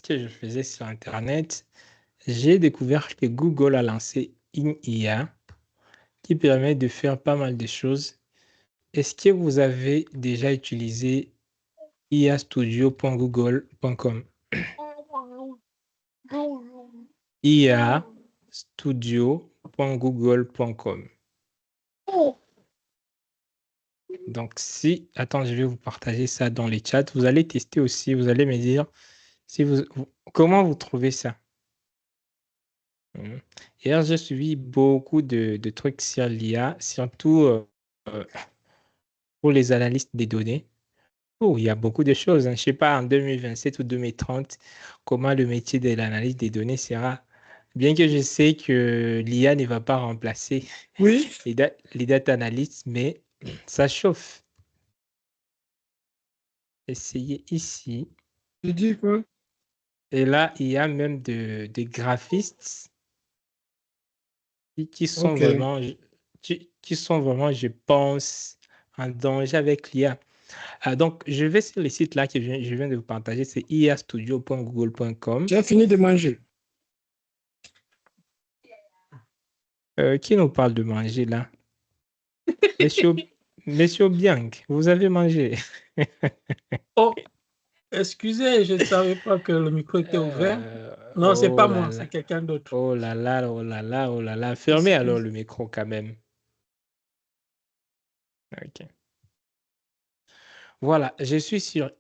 que je faisais sur Internet, j'ai découvert que Google a lancé une IA qui permet de faire pas mal de choses. Est-ce que vous avez déjà utilisé iastudio.google.com? iastudio.google.com. Donc, si, attends, je vais vous partager ça dans les chats. Vous allez tester aussi. Vous allez me dire si comment vous trouvez ça. Hier, j'ai suivi beaucoup de trucs sur l'IA, surtout euh, pour les analystes des données. Oh, il y a beaucoup de choses, hein. Je ne sais pas, en 2027 ou 2030, comment le métier de l'analyse des données sera. Bien que je sais que l'IA ne va pas remplacer Oui, les data analysts, mais ça chauffe. Essayez ici. je dis quoi? Et là, il y a même des graphistes qui sont Ok. vraiment, qui sont vraiment, je pense, en danger avec l'IA. Ah, donc, je vais sur le site là que je viens de vous partager, c'est iastudio.google.com. Tu as fini de manger. Qui nous parle de manger là? Monsieur, Monsieur Biang, vous avez mangé. Oh, excusez, je ne savais pas que le micro était ouvert. Non, c'est Oh pas là moi, là, c'est quelqu'un d'autre. oh là là, oh là là, oh là là. Fermez alors Excuse. le micro quand même. Ok. Voilà, je suis sur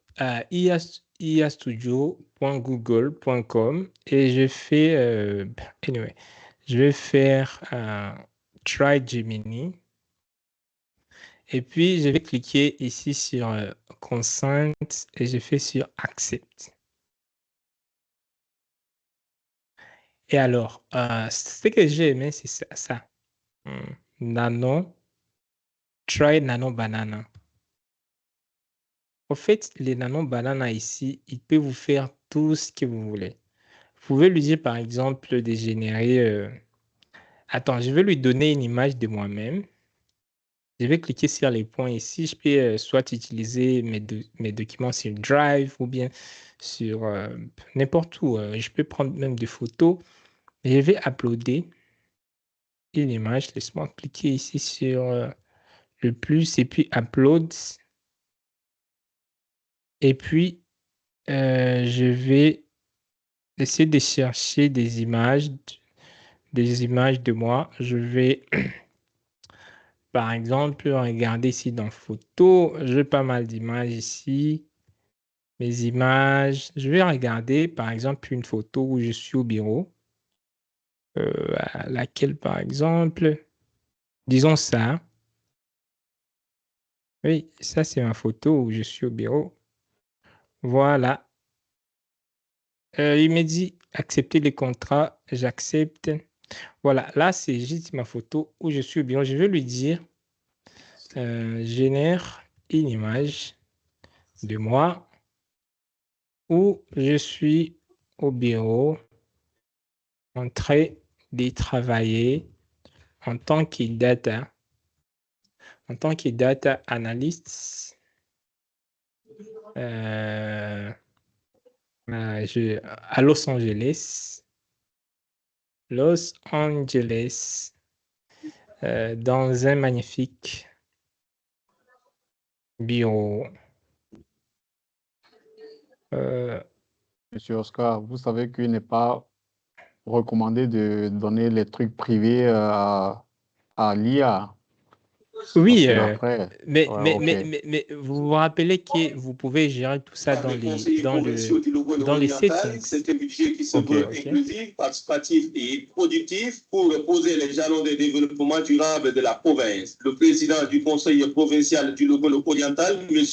iastudio.google.com et je fais, anyway, je vais faire Try Gemini et puis je vais cliquer ici sur Consent et je fais sur Accept. Et alors, ce que j'ai aimé, c'est ça. Nano, Try Nano Banana. En fait, les Nano Banana ici, il peut vous faire tout ce que vous voulez. Vous pouvez lui dire, par exemple, de générer... Attends, je vais lui donner une image de moi-même. Je vais cliquer sur les points ici. Je peux soit utiliser mes documents sur Drive ou bien sur n'importe où. Je peux prendre même des photos. Je vais uploader une image. Laisse-moi cliquer ici sur le plus et puis Upload. Et puis, je vais essayer de chercher des images de moi. Je vais... Par exemple, regardez ici dans photo, j'ai pas mal d'images ici. Mes images, je vais regarder par exemple une photo où je suis au bureau. À laquelle par exemple, disons ça. Oui, ça c'est ma photo où je suis au bureau. Voilà. Il me dit accepter les contrats, j'accepte. Voilà, là c'est juste ma photo où je suis au bureau. Je vais lui dire génère une image de moi où je suis au bureau en train de travailler en tant que data analyst euh, à Los Angeles. Los Angeles, dans un magnifique bureau. Euh, Monsieur Oscar, vous savez qu'il n'est pas recommandé de donner les trucs privés à l'IA. Parce oui, que après, ouais, ok. mais vous vous rappelez que vous pouvez gérer tout ça dans les settings. C'est un budget qui se Ok. veut OK? inclusif, participatif et productif pour poser les jalons de développement durable de la province. Le président du conseil provincial du Logolo-Oriental, M.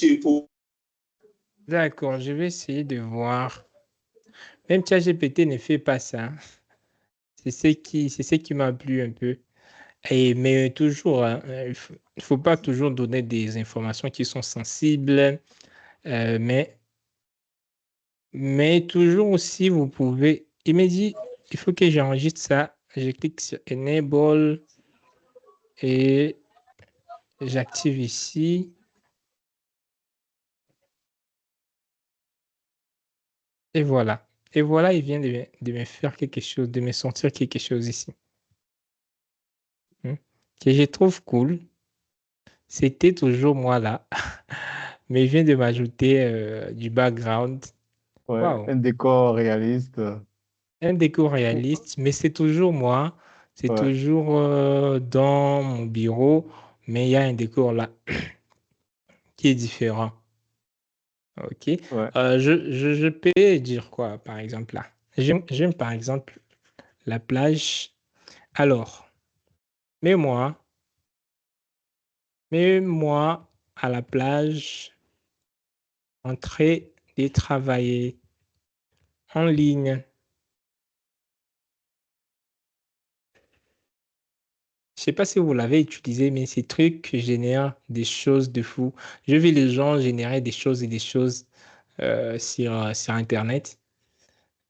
D'accord, je vais essayer de voir. Même ChatGPT ne fait pas ça. C'est ce qui m'a plu un peu. Mais toujours, hein, il faut pas toujours donner des informations qui sont sensibles, euh, mais, mais toujours aussi, vous pouvez. Il me dit, il faut que j'enregistre ça. Je clique sur Enable et j'active ici. Et voilà. Et voilà, il vient de me faire quelque chose, de me sortir quelque chose ici. Que je trouve cool. C'était toujours moi là. Mais il vient de m'ajouter du background. Ouais, Waouh. un décor réaliste. Un décor réaliste, mais c'est toujours moi. C'est Ouais, toujours dans mon bureau, mais il y a un décor là qui est différent. OK. ouais. Je peux dire quoi, par exemple, là? J'aime par exemple la plage. Alors, mets-moi, mets-moi à la plage en train de travailler en ligne. Je sais pas si vous l'avez utilisé, mais ces trucs génèrent des choses de fou. Je vis les gens générer des choses et des choses sur Internet.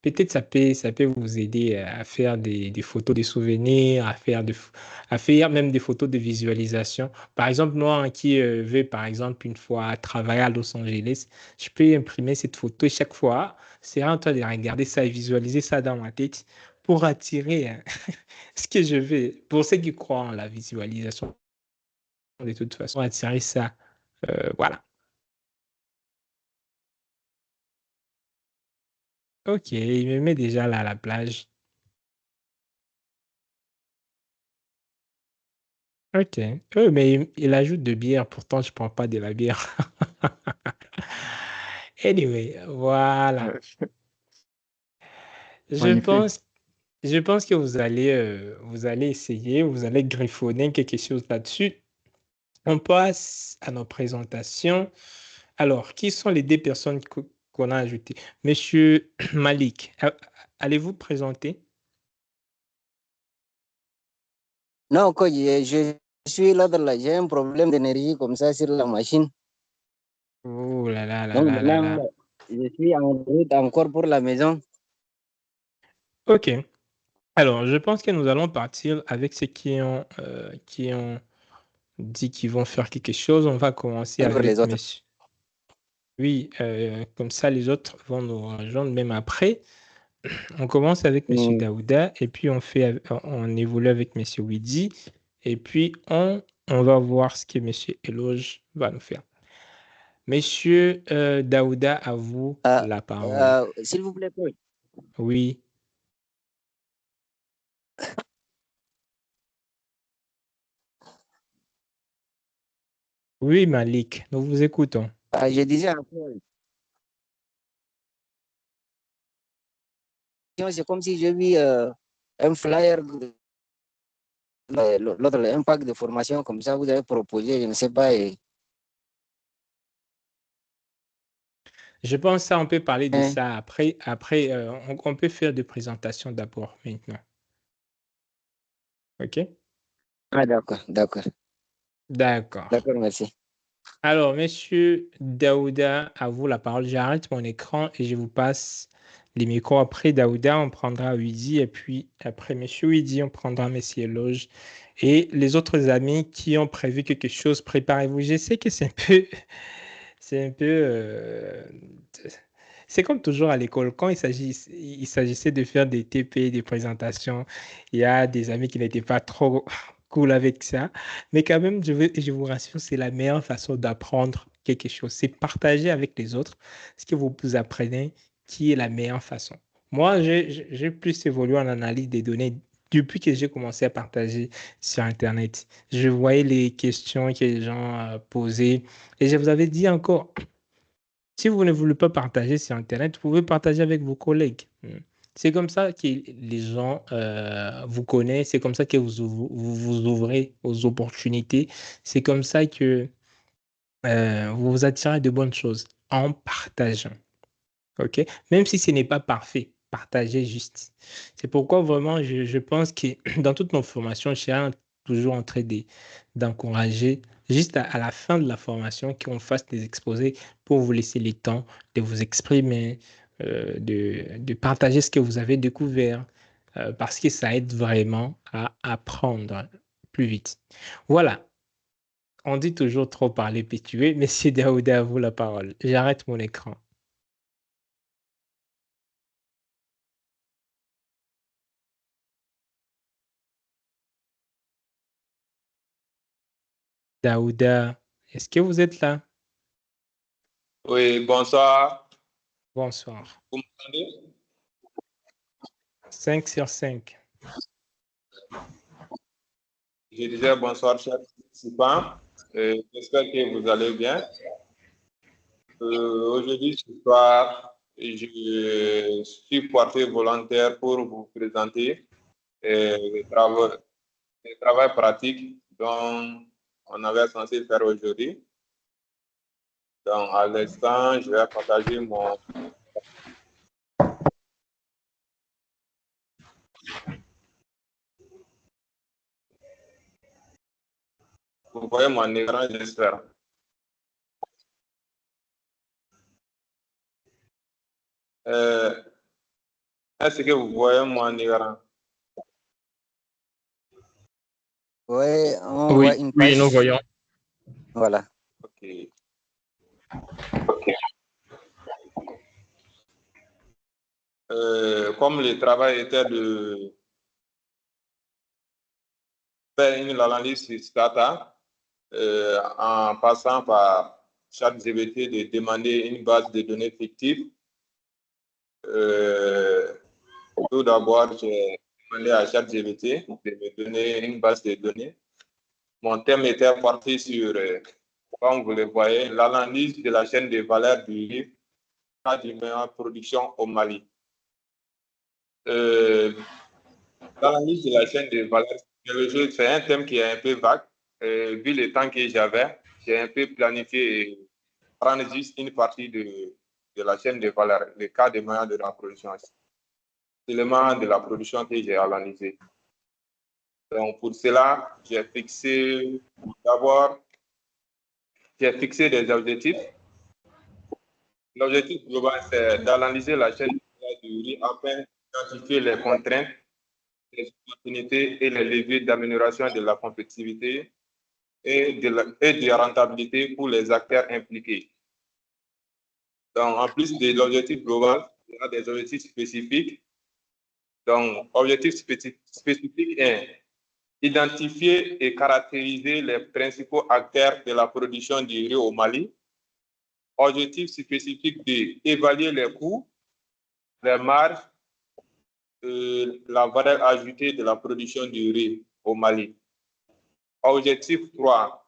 Peut-être ça peut vous aider à faire des photos de souvenirs, à faire même des photos de visualisation. Par exemple, moi hein, qui vais, par exemple, une fois travailler à Los Angeles, je peux imprimer cette photo et chaque fois, c'est en train de regarder ça et visualiser ça dans ma tête pour attirer hein, ce que je veux. Pour ceux qui croient en la visualisation, de toute façon, attirer ça. Voilà. Ok, il me met déjà là à la plage. Ok. Mais il ajoute de bière, pourtant je prends pas de la bière. Anyway, voilà. Ouais. Je Magnifique. pense, je pense que vous allez essayer, vous allez griffonner quelque chose là-dessus. On passe à nos présentations. Alors, qui sont les deux personnes qu'on a ajoutées? Monsieur Malik, allez-vous présenter? Non, coach, je suis là, j'ai un problème d'énergie comme ça sur la machine. Oh là là là Donc là là là. maintenant, je suis en route encore pour la maison. Ok. Alors, je pense que nous allons partir avec ceux qui ont dit qu'ils vont faire quelque chose. On va commencer Pour les avec autres. monsieur. Oui, comme ça, les autres vont nous rejoindre même après. On commence avec monsieur Mm. Daouda et puis on évolue avec monsieur Widi et puis on va voir ce que monsieur Eloge va nous faire. Monsieur Daouda, à vous Ah, la parole. s'il vous plaît, coach. Oui, oui, Malik, nous vous écoutons. Je disais à Paul, c'est comme si j'ai vu un flyer, l'autre, un pack de formation comme ça, vous avez proposé, je ne sais pas. Je pense ça, on peut parler de Hein. ça après. Après, on peut faire des présentations d'abord maintenant. OK? Ah, d'accord, d'accord, D'accord. d'accord, merci. Alors, monsieur Daouda, à vous la parole. J'arrête mon écran et je vous passe les micros. Après Daouda, on prendra Widi et puis après monsieur Widi, on prendra monsieur Loge. Et les autres amis qui ont prévu quelque chose, préparez-vous. Je sais que c'est un peu, c'est comme toujours à l'école. Quand il s'agissait de faire des TP, des présentations, il y a des amis qui n'étaient pas trop cool avec ça. Mais quand même, je vous rassure, c'est la meilleure façon d'apprendre quelque chose. C'est partager avec les autres ce que vous apprenez qui est la meilleure façon. Moi, j'ai plus évolué en analyse des données depuis que j'ai commencé à partager sur Internet. Je voyais les questions que les gens posaient et je vous avais dit encore, si vous ne voulez pas partager sur Internet, vous pouvez partager avec vos collègues. C'est comme ça que les gens vous connaissent, c'est comme ça que vous vous ouvrez aux opportunités, c'est comme ça que vous vous attirez de bonnes choses en partageant. OK? Même si ce n'est pas parfait, partagez juste. C'est pourquoi vraiment, je pense que dans toutes nos formations, je suis toujours en train d'encourager, juste à la fin de la formation, qu'on fasse des exposés pour vous laisser le temps de vous exprimer, de partager ce que vous avez découvert, parce que ça aide vraiment à apprendre plus vite. Voilà. On dit toujours trop parler puis tuer. Monsieur Daouda, à vous la parole. J'arrête mon écran. Daouda, est-ce que vous êtes là? Oui, bonsoir. Bonsoir. Vous m'entendez? 5 sur 5. Je disais bonsoir, chers participants. J'espère que vous allez bien. Aujourd'hui, ce soir, je suis porté volontaire pour vous présenter les travaux pratiques dont on avait censé faire aujourd'hui. Donc, à l'instant, je vais partager mon... Vous voyez mon écran, j'espère. Est-ce que vous voyez mon écran? Oui, on voit une page. Oui, nous voyons. Voilà. Ok. Comme le travail était de faire une analyse sur Stata, en passant par ChatGPT de demander une base de données fictive. Tout d'abord, j'ai demandé à ChatGPT de me donner une base de données. Mon thème était porté sur, comme vous le voyez, l'analyse de la chaîne de valeur du livre à d'une meilleure production au Mali. L'analyse de la chaîne de valeur, c'est un thème qui est un peu vague. Vu le temps que j'avais, j'ai un peu planifié et prendre juste une partie de la chaîne de valeur, le cas de moyens de la production. L'élément de la production que j'ai analysé. Donc, pour cela, j'ai fixé des objectifs. L'objectif global, c'est d'analyser la chaîne de valeur du riz afin d'identifier les contraintes, les opportunités et les leviers d'amélioration de la compétitivité et de la rentabilité pour les acteurs impliqués. Donc, en plus de l'objectif global, il y a des objectifs spécifiques. Donc, objectif spécifique est identifier et caractériser les principaux acteurs de la production du riz au Mali. Objectif spécifique d'évaluer les coûts, les marges, la valeur ajoutée de la production du riz au Mali. Objectif 3,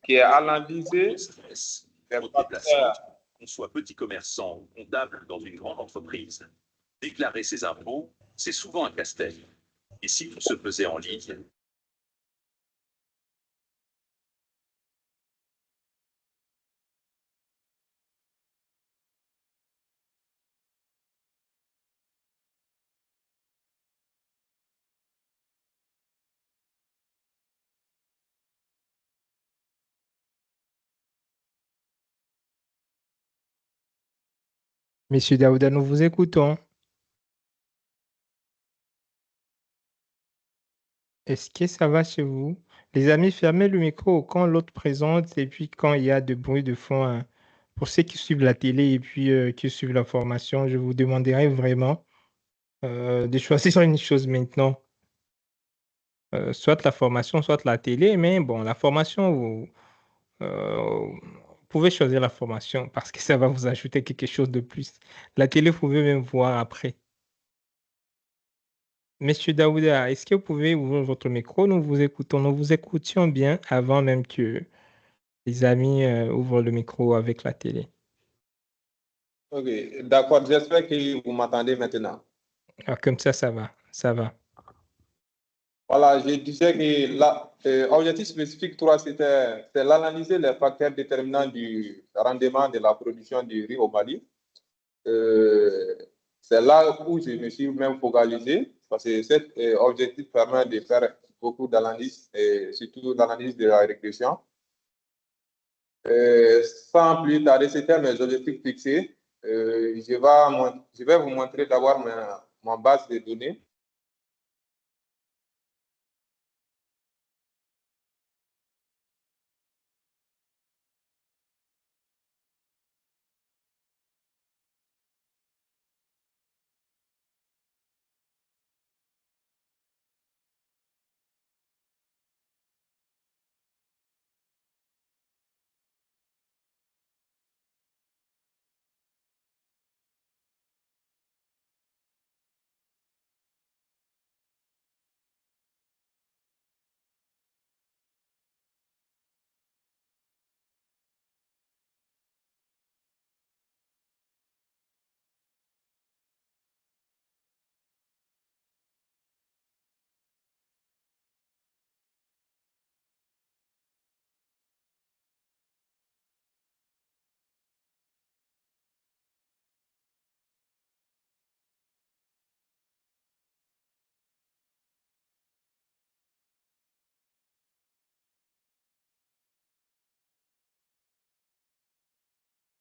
qui est analyser les facteurs. Qu'on soit petit commerçant ou comptable dans une grande entreprise, déclarer ses impôts, c'est souvent un casse-tête. Et si tout se faisait en ligne, Monsieur Daouda, nous vous écoutons. Est-ce que ça va chez vous? Les amis, fermez le micro quand l'autre présente et puis quand il y a de bruit de fond, hein. Pour ceux qui suivent la télé et puis qui suivent la formation, je vous demanderai vraiment de choisir une chose maintenant. Soit la formation, soit la télé, mais bon, la formation, vous pouvez choisir la formation parce que ça va vous ajouter quelque chose de plus. La télé, vous pouvez même voir après. Monsieur Daouda, est-ce que vous pouvez ouvrir votre micro? Nous vous écoutons, nous vous écoutions bien avant même que les amis ouvrent le micro avec la télé. Ok, d'accord, j'espère que vous m'entendez maintenant. Ah, comme ça va, ça va. Voilà, je disais que l'objectif spécifique 3, c'est l'analyser les facteurs déterminants du rendement de la production du riz au Mali. C'est là où je me suis même focalisé, parce que cet objectif permet de faire beaucoup d'analyses, et surtout l'analyse de la régression. Sans plus tarder, c'était mes objectifs fixés. Je vais vous montrer d'abord ma base de données.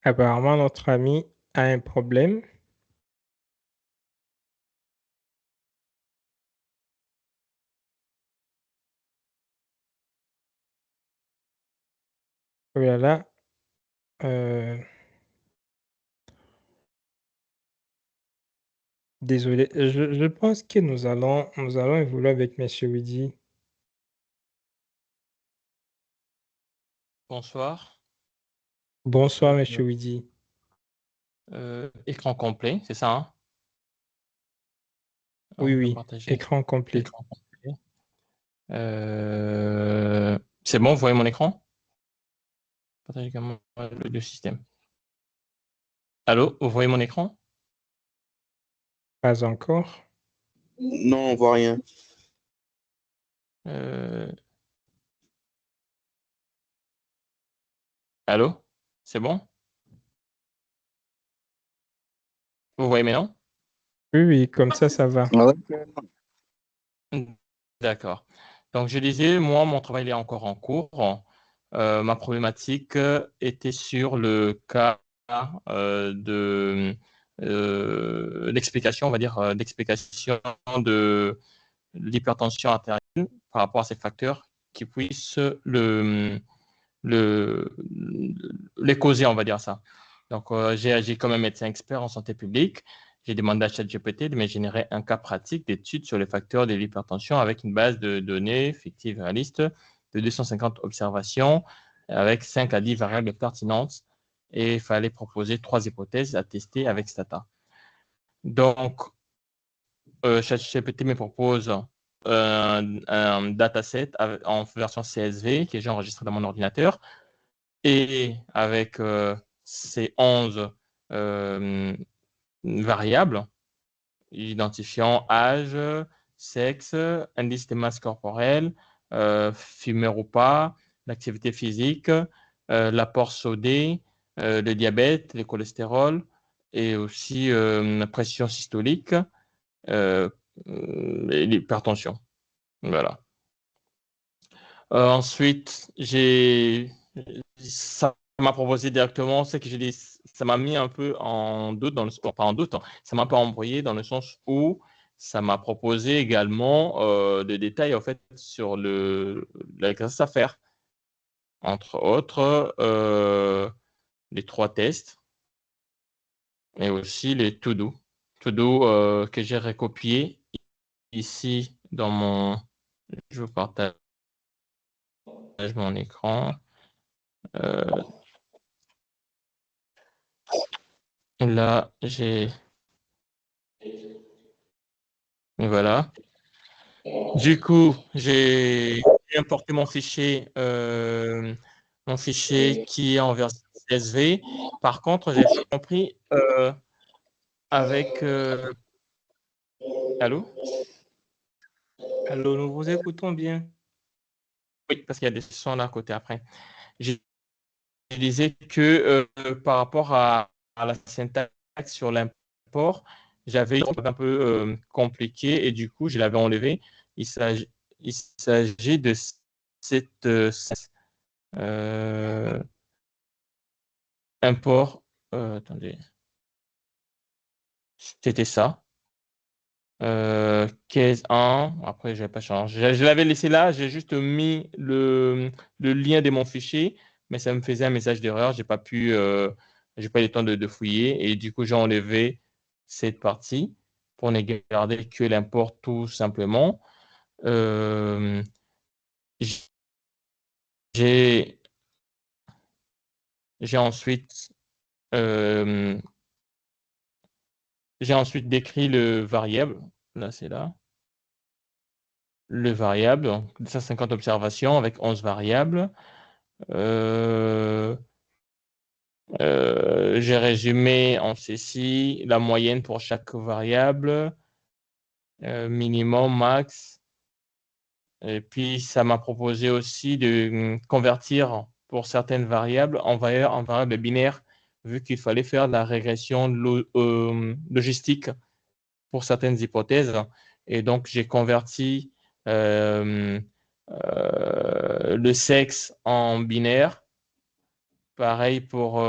Apparemment, notre ami a un problème. Voilà. Désolé, je pense que nous allons évoluer avec Monsieur Widi. Bonsoir. Bonsoir, Monsieur Widi. Écran complet, c'est ça, hein? Oui, On peut oui, partager. écran complet. Écran complet. C'est bon, vous voyez mon écran? Partager également le système. Allô, vous voyez mon écran? Pas encore. Non, on voit rien. Allô? C'est bon? Vous voyez maintenant? Oui, oui, comme ça va. D'accord. Donc, je disais, moi, mon travail il est encore en cours. Ma problématique était sur le cas de l'explication, on va dire, l'explication de l'hypertension artérielle par rapport à ces facteurs qui puissent les causer, on va dire ça. Donc, j'ai agi comme un médecin expert en santé publique. J'ai demandé à ChatGPT de me générer un cas pratique d'étude sur les facteurs de l'hypertension avec une base de données fictive et réaliste de 250 observations avec 5 à 10 variables pertinentes. Et il fallait proposer 3 hypothèses à tester avec Stata. Donc, ChatGPT me propose un dataset en version CSV que j'ai enregistré dans mon ordinateur et avec ces 11 variables, identifiant âge, sexe, indice de masse corporelle, fumeur ou pas, l'activité physique, l'apport sodé, le diabète, le cholestérol et aussi la pression systolique et l'hypertension. Voilà. Ensuite, ça m'a proposé directement, c'est que ça m'a mis un peu en doute, pas en doute, hein, ça m'a un peu embrouillé dans le sens où ça m'a proposé également des détails en fait sur l'exercice à faire. Entre autres, les 3 tests et aussi les to-do. To-do que j'ai recopié ici dans mon... Je vous partage mon écran. Là, voilà. Du coup, j'ai importé mon fichier qui est en version CSV. Par contre, j'ai pas compris avec... Allô? Allô, nous vous écoutons bien. Oui, parce qu'il y a des sons là à côté après. Je disais que par rapport à la syntaxe sur l'import, j'avais un peu compliqué et du coup, je l'avais enlevé. Il s'agit de cette import. Attendez. C'était ça. Case 1. Après, je n'ai pas changé. Je l'avais laissé là. J'ai juste mis le lien de mon fichier, mais ça me faisait un message d'erreur. J'ai pas eu le temps de fouiller. Et du coup, j'ai enlevé cette partie pour ne garder que l'import tout simplement. J'ai ensuite décrit le variable. Là, c'est là. Le variable, donc 250 observations avec 11 variables. J'ai résumé en ceci la moyenne pour chaque variable, minimum, max. Et puis, ça m'a proposé aussi de convertir pour certaines variables en variable binaire, vu qu'il fallait faire la régression logistique pour certaines hypothèses. Et donc, j'ai converti le sexe en binaire. Pareil pour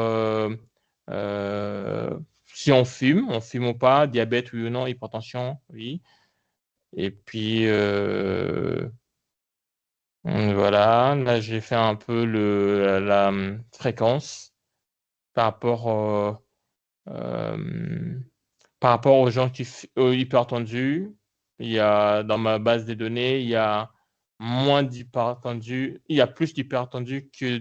Si on fume ou pas, diabète oui ou non, hypertension, oui. Et puis, voilà, là j'ai fait un peu la fréquence par rapport aux gens aux hypertendus. Il y a, dans ma base de données, il y a moins d'hypertendus, il y a plus d'hypertendus que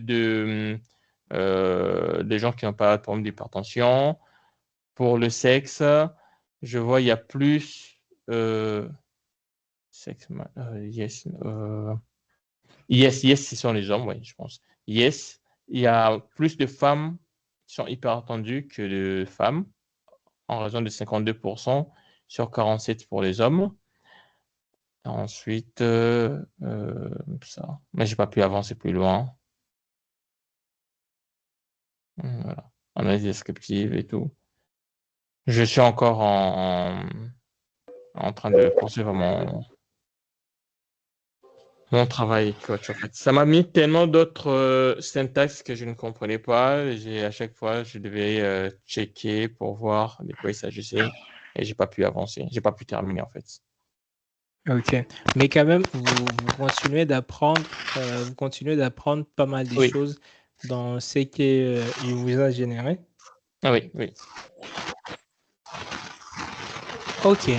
des gens qui n'ont pas de problème d'hypertension. Pour le sexe, je vois il y a plus yes, yes, ce sont les hommes, oui, je pense. Yes, il y a plus de femmes qui sont hypertendues que de femmes, en raison de 52% sur 47 pour les hommes. Ensuite, ça. Mais j'ai pas pu avancer plus loin. Voilà. Analyse descriptive et tout. Je suis encore en train de poursuivre mon travail coach, en fait. Ça m'a mis tellement d'autres syntaxes que je ne comprenais pas. À chaque fois, je devais checker pour voir de quoi il s'agissait et j'ai pas pu avancer. J'ai pas pu terminer, en fait. Ok. Mais quand même, vous continuez d'apprendre pas mal de Oui. choses dans ce qu'il vous a généré. Ah oui, oui. Ok.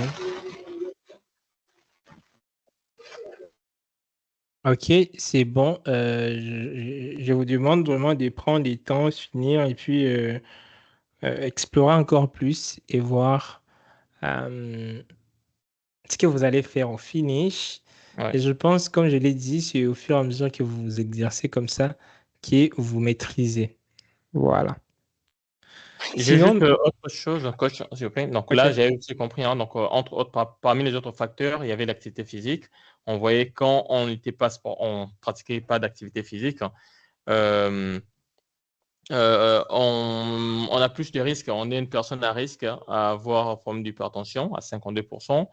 Ok, c'est bon. Je vous demande vraiment de prendre du temps, finir et puis explorer encore plus et voir ce que vous allez faire au finish. Ouais. Et je pense, comme je l'ai dit, c'est au fur et à mesure que vous vous exercez comme ça que vous maîtrisez. Voilà. J'ai Sinon, juste autre chose, coach, s'il vous plaît. Donc là, ok. j'ai aussi compris, hein, donc, entre autres, parmi les autres facteurs, il y avait l'activité physique. On voyait quand on n'était pas on pratiquait pas d'activité physique, on a plus de risques. On est une personne à risque à avoir un problème d'hypertension à 52%,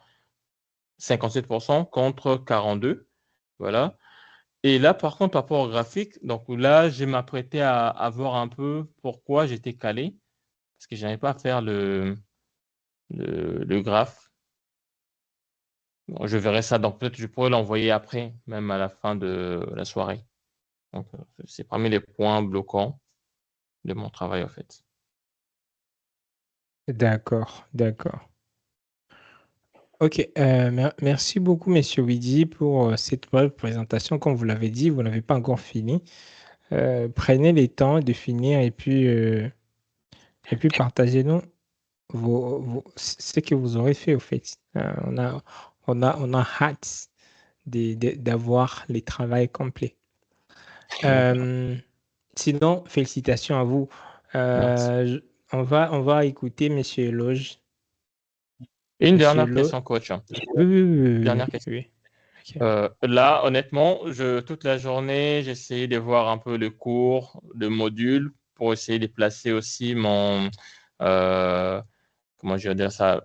57% contre 42%. Voilà. Et là, par contre, par rapport au graphique, donc là, je m'apprêtais à voir un peu pourquoi j'étais calé, parce que je n'arrivais pas à faire le graphe. Bon, je verrai ça, donc peut-être je pourrais l'envoyer après, même à la fin de la soirée. Donc, c'est parmi les points bloquants de mon travail, en fait. D'accord, d'accord. Ok, merci beaucoup, Monsieur Widi, pour cette brève présentation. Comme vous l'avez dit, vous n'avez pas encore fini. Prenez le temps de finir et puis partagez-nous ce que vous aurez fait, au fait. On a hâte d'avoir les travails complets. Sinon, félicitations à vous. Merci. On va écouter Monsieur Eloge. Et une Monsieur dernière question, coach. Oui. Dernière question. Oui. Okay. Là, honnêtement, toute la journée, j'essayais de voir un peu le cours, le module, pour essayer de placer aussi comment je vais dire ça,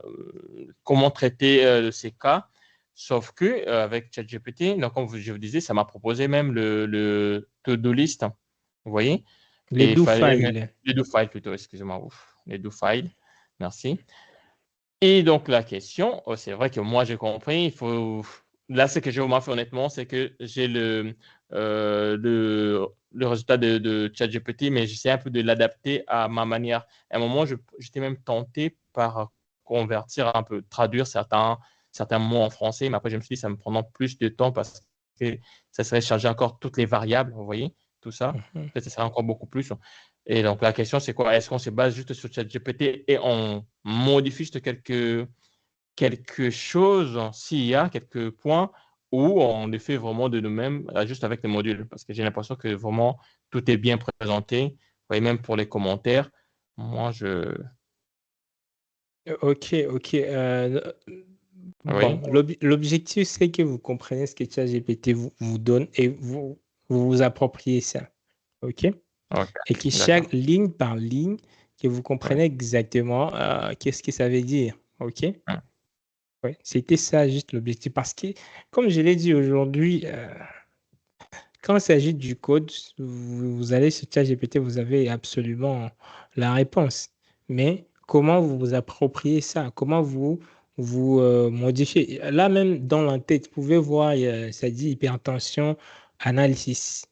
comment traiter ces cas. Sauf que avec ChatGPT, donc comme je vous disais, ça m'a proposé même le to-do list. Vous voyez? Les do files. Les do files plutôt, excusez-moi. Les do files. Merci. Et donc la question, c'est vrai que moi j'ai compris, il faut. Là, ce que j'ai vraiment fait honnêtement, c'est que j'ai le résultat de ChatGPT, mais j'essaie un peu de l'adapter à ma manière. À un moment, j'étais même tenté par convertir un peu, traduire certains mots en français, mais après je me suis dit ça me prendra plus de temps parce que ça serait charger encore toutes les variables, vous voyez, tout ça. Peut-être ça serait encore beaucoup plus. Et donc la question c'est quoi? Est-ce qu'on se base juste sur ChatGPT et on modifie juste quelque chose, s'il y a quelques points, ou on les fait vraiment de nous-mêmes, juste avec les modules? Parce que j'ai l'impression que vraiment tout est bien présenté. Vous voyez, même pour les commentaires, moi Ok. Bon, Oui. l'objectif, c'est que vous compreniez ce que ChatGPT vous donne et vous appropriez ça. OK? Ok, Et que d'accord. chaque ligne par ligne, que vous comprenez exactement qu'est-ce que ça veut dire. OK? Ouais. Ouais, c'était ça juste l'objectif. Parce que, comme je l'ai dit aujourd'hui, quand il s'agit du code, vous allez sur ChatGPT, vous avez absolument la réponse. Mais comment vous vous appropriez ça? Comment vous modifiez? Là même dans l'entête, vous pouvez voir, ça dit hypertension, analysis.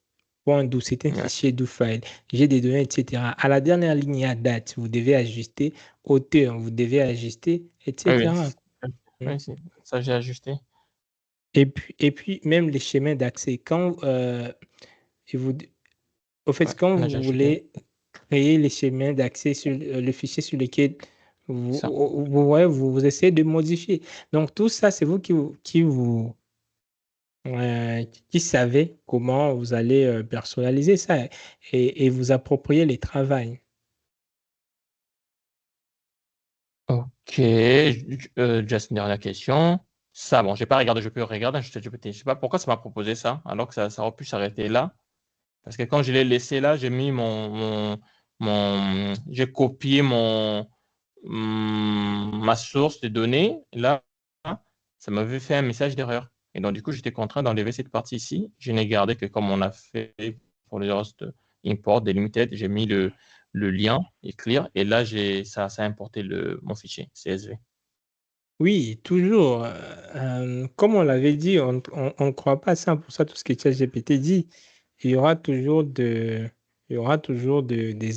Point d'où c'est un Ouais. fichier do file. J'ai des données, etc. À la dernière ligne, il y a date. Vous devez ajuster. Auteur, vous devez ajuster, etc. Oui, ça j'ai ajusté. Et puis même les schémas d'accès. Quand et vous, au fait, Ouais, quand là, vous j'ai ajusté. voulez créer les schémas d'accès sur le fichier sur lequel Ça. vous essayez de modifier. Donc tout ça, c'est vous qui savez comment vous allez personnaliser ça et vous approprier les travails. Ok, juste une dernière question. Ça, bon, j'ai pas regardé, je peux regarder, je sais pas pourquoi ça m'a proposé ça, alors que ça aurait pu s'arrêter là. Parce que quand je l'ai laissé là, j'ai mis j'ai copié ma source de données. Et là, ça m'avait fait un message d'erreur. Et donc, du coup, j'étais contraint d'enlever cette partie ici. Je n'ai gardé que comme on a fait pour les restes import, delimited, j'ai mis le lien et clear. Et là, ça a importé mon fichier CSV. Oui, toujours. Comme on l'avait dit, on ne croit pas ça. Pour ça, tout ce que ChatGPT dit, il y aura toujours des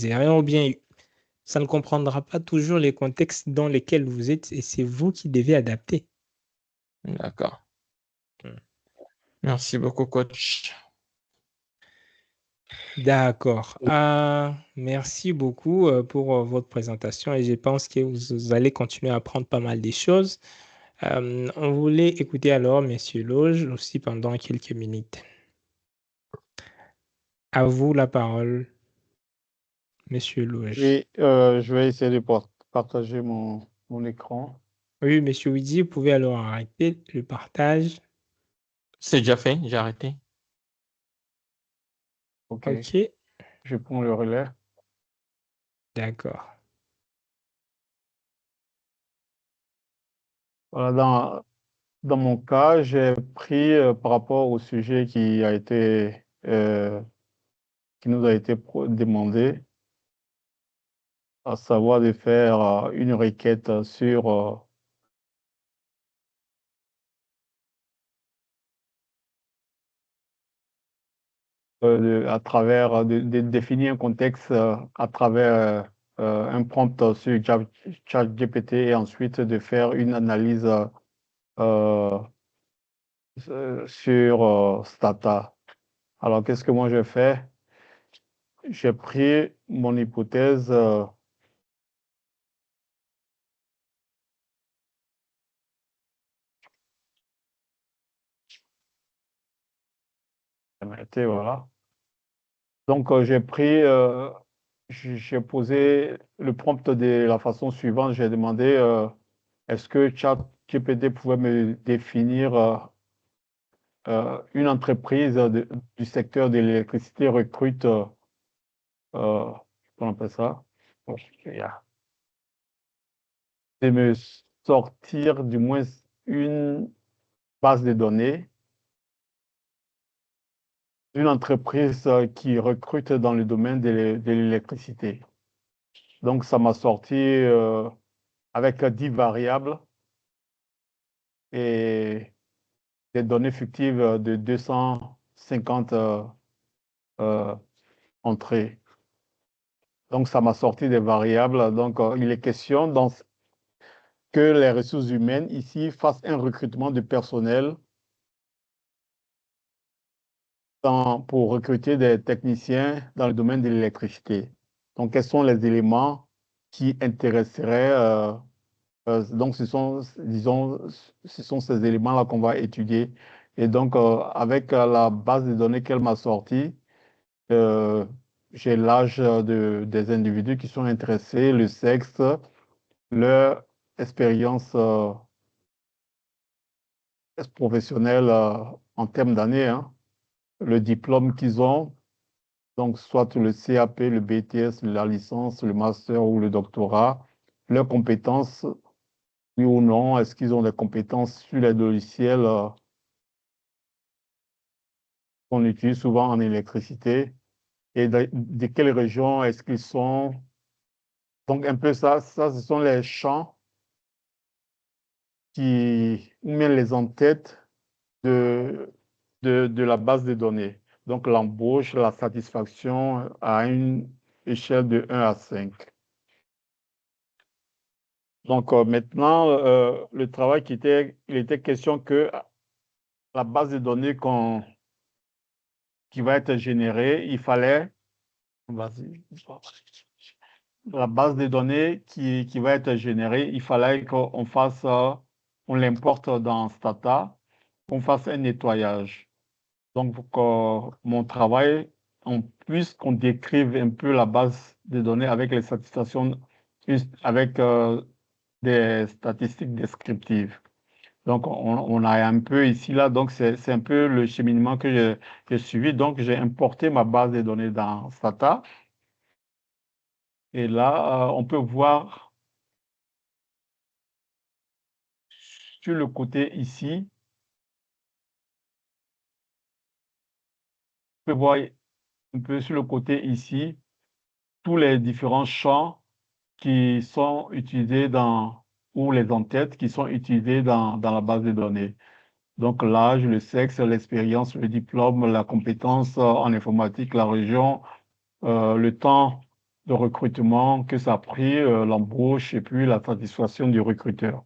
erreurs ou bien ça ne comprendra pas toujours les contextes dans lesquels vous êtes et c'est vous qui devez adapter. D'accord. Merci beaucoup, coach. D'accord. Merci beaucoup pour votre présentation et je pense que vous allez continuer à apprendre pas mal des choses. On voulait écouter alors Monsieur Loge aussi pendant quelques minutes. À vous la parole, Monsieur Loge. Oui, je vais essayer de partager mon écran. Oui, Monsieur Widi, vous pouvez alors arrêter le partage. C'est déjà fait, j'ai arrêté. OK. OK, Je prends le relais. d'accord. Voilà, dans mon cas, j'ai pris par rapport au sujet qui nous a été demandé, à savoir de faire une requête sur à travers de définir un contexte à travers un prompt sur ChatGPT et ensuite de faire une analyse sur Stata. Alors, qu'est-ce que moi j'ai fait? J'ai pris mon hypothèse voilà. Donc, j'ai posé le prompt de la façon suivante. J'ai demandé est-ce que ChatGPT pouvait me définir une entreprise du secteur de l'électricité recrute, comment on appelle ça? De me sortir du moins une base de données d'une entreprise qui recrute dans le domaine de l'électricité. Donc, ça m'a sorti avec 10 variables et des données fictives de 250 entrées. Donc, ça m'a sorti des variables. Donc, il est question que les ressources humaines ici fassent un recrutement de personnel pour recruter des techniciens dans le domaine de l'électricité. Donc, quels sont les éléments qui intéresseraient donc, disons, ce sont ces éléments-là qu'on va étudier. Et donc, avec la base de données qu'elle m'a sortie, j'ai l'âge des individus qui sont intéressés, le sexe, leur expérience professionnelle en termes d'années, hein, le diplôme qu'ils ont, donc soit le CAP, le BTS, la licence, le master ou le doctorat, leurs compétences, oui ou non, est-ce qu'ils ont des compétences sur les logiciels qu'on utilise souvent en électricité et de quelle région est-ce qu'ils sont, Donc, un peu ça, ce sont les champs ou bien les en-têtes de la base de données. Donc, l'embauche, la satisfaction à une échelle de 1 à 5. Donc, maintenant, le travail il était question que la base de données qui va être générée, il fallait, la base de données qui va être générée, il fallait qu'on fasse, on l'importe dans Stata, qu'on fasse un nettoyage. Donc, pour que mon travail, puisqu'on décrive un peu la base de données avec les satisfactions, avec des statistiques descriptives. Donc, on a un peu ici, là, donc c'est un peu le cheminement que j'ai suivi. Donc, j'ai importé ma base de données dans Stata. Et là, on peut voir sur le côté ici, on peut voir un peu sur le côté ici, tous les différents champs qui sont utilisés ou les en-têtes qui sont utilisés dans la base de données. Donc, l'âge, le sexe, l'expérience, le diplôme, la compétence en informatique, la région, le temps de recrutement que ça a pris, l'embauche et puis la satisfaction du recruteur.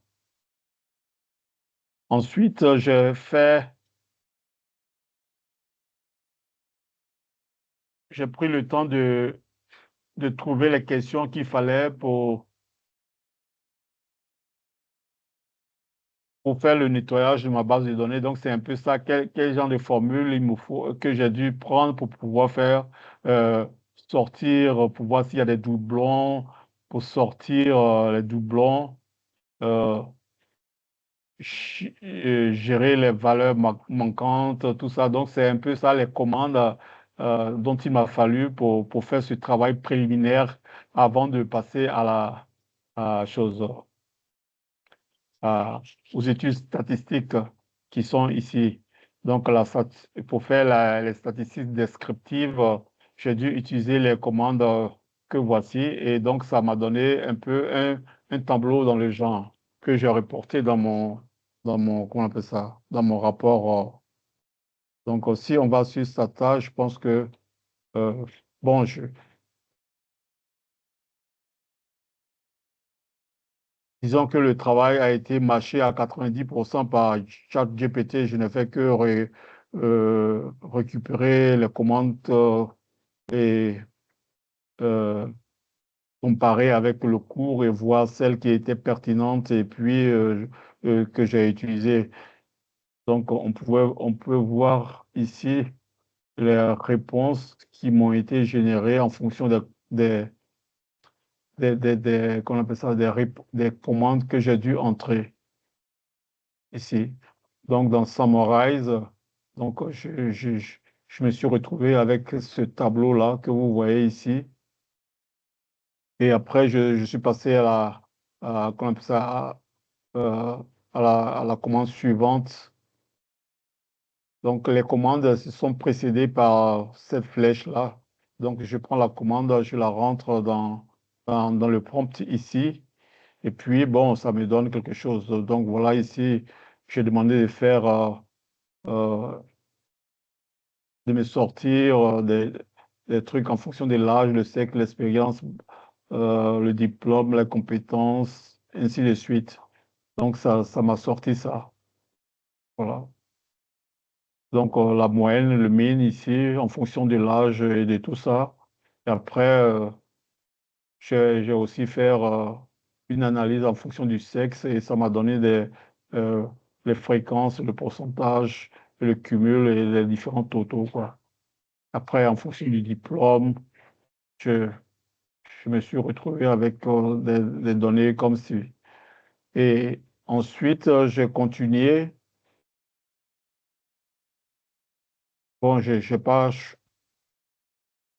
Ensuite, j'ai pris le temps de trouver les questions qu'il fallait pour faire le nettoyage de ma base de données. Donc, c'est un peu ça, quel genre de formule il me faut, que j'ai dû prendre pour pouvoir faire sortir, pour voir s'il y a des doublons, pour sortir les doublons, gérer les valeurs manquantes, tout ça. Donc, c'est un peu ça les commandes dont il m'a fallu pour faire ce travail préliminaire avant de passer à la chose. Aux études statistiques qui sont ici. Donc, pour faire les statistiques descriptives, j'ai dû utiliser les commandes que voici. Et donc, ça m'a donné un peu un tableau dans le genre que j'ai reporté comment on appelle ça, dans mon rapport. Donc, si on va sur Stata, je pense que, bon, disons que le travail a été mâché à 90% par ChatGPT. Je ne fais que récupérer les commandes et comparer avec le cours et voir celles qui étaient pertinentes et puis que j'ai utilisées. Donc, on peut voir ici les réponses qui m'ont été générées en fonction qu'on appelle ça, des commandes que j'ai dû entrer ici. Donc, dans Summarize, donc, je me suis retrouvé avec ce tableau-là que vous voyez ici. Et après, je suis passé comment on appelle ça, à la commande suivante. Donc, les commandes se sont précédées par cette flèche-là. Donc, je prends la commande, je la rentre dans le prompt ici. Et puis, bon, ça me donne quelque chose. Donc, voilà, ici, j'ai demandé de faire, de me sortir des trucs en fonction de l'âge, le sexe, l'expérience, le diplôme, la compétence, ainsi de suite. Donc, ça m'a sorti ça. Voilà. Donc, la moyenne, le mean ici, en fonction de l'âge et de tout ça. Et après, j'ai aussi fait une analyse en fonction du sexe et ça m'a donné les fréquences, le pourcentage, le cumul et les différents totaux, quoi. Après, en fonction du diplôme, je me suis retrouvé avec des données comme ci. Et ensuite, j'ai continué. Bon, je n'ai pas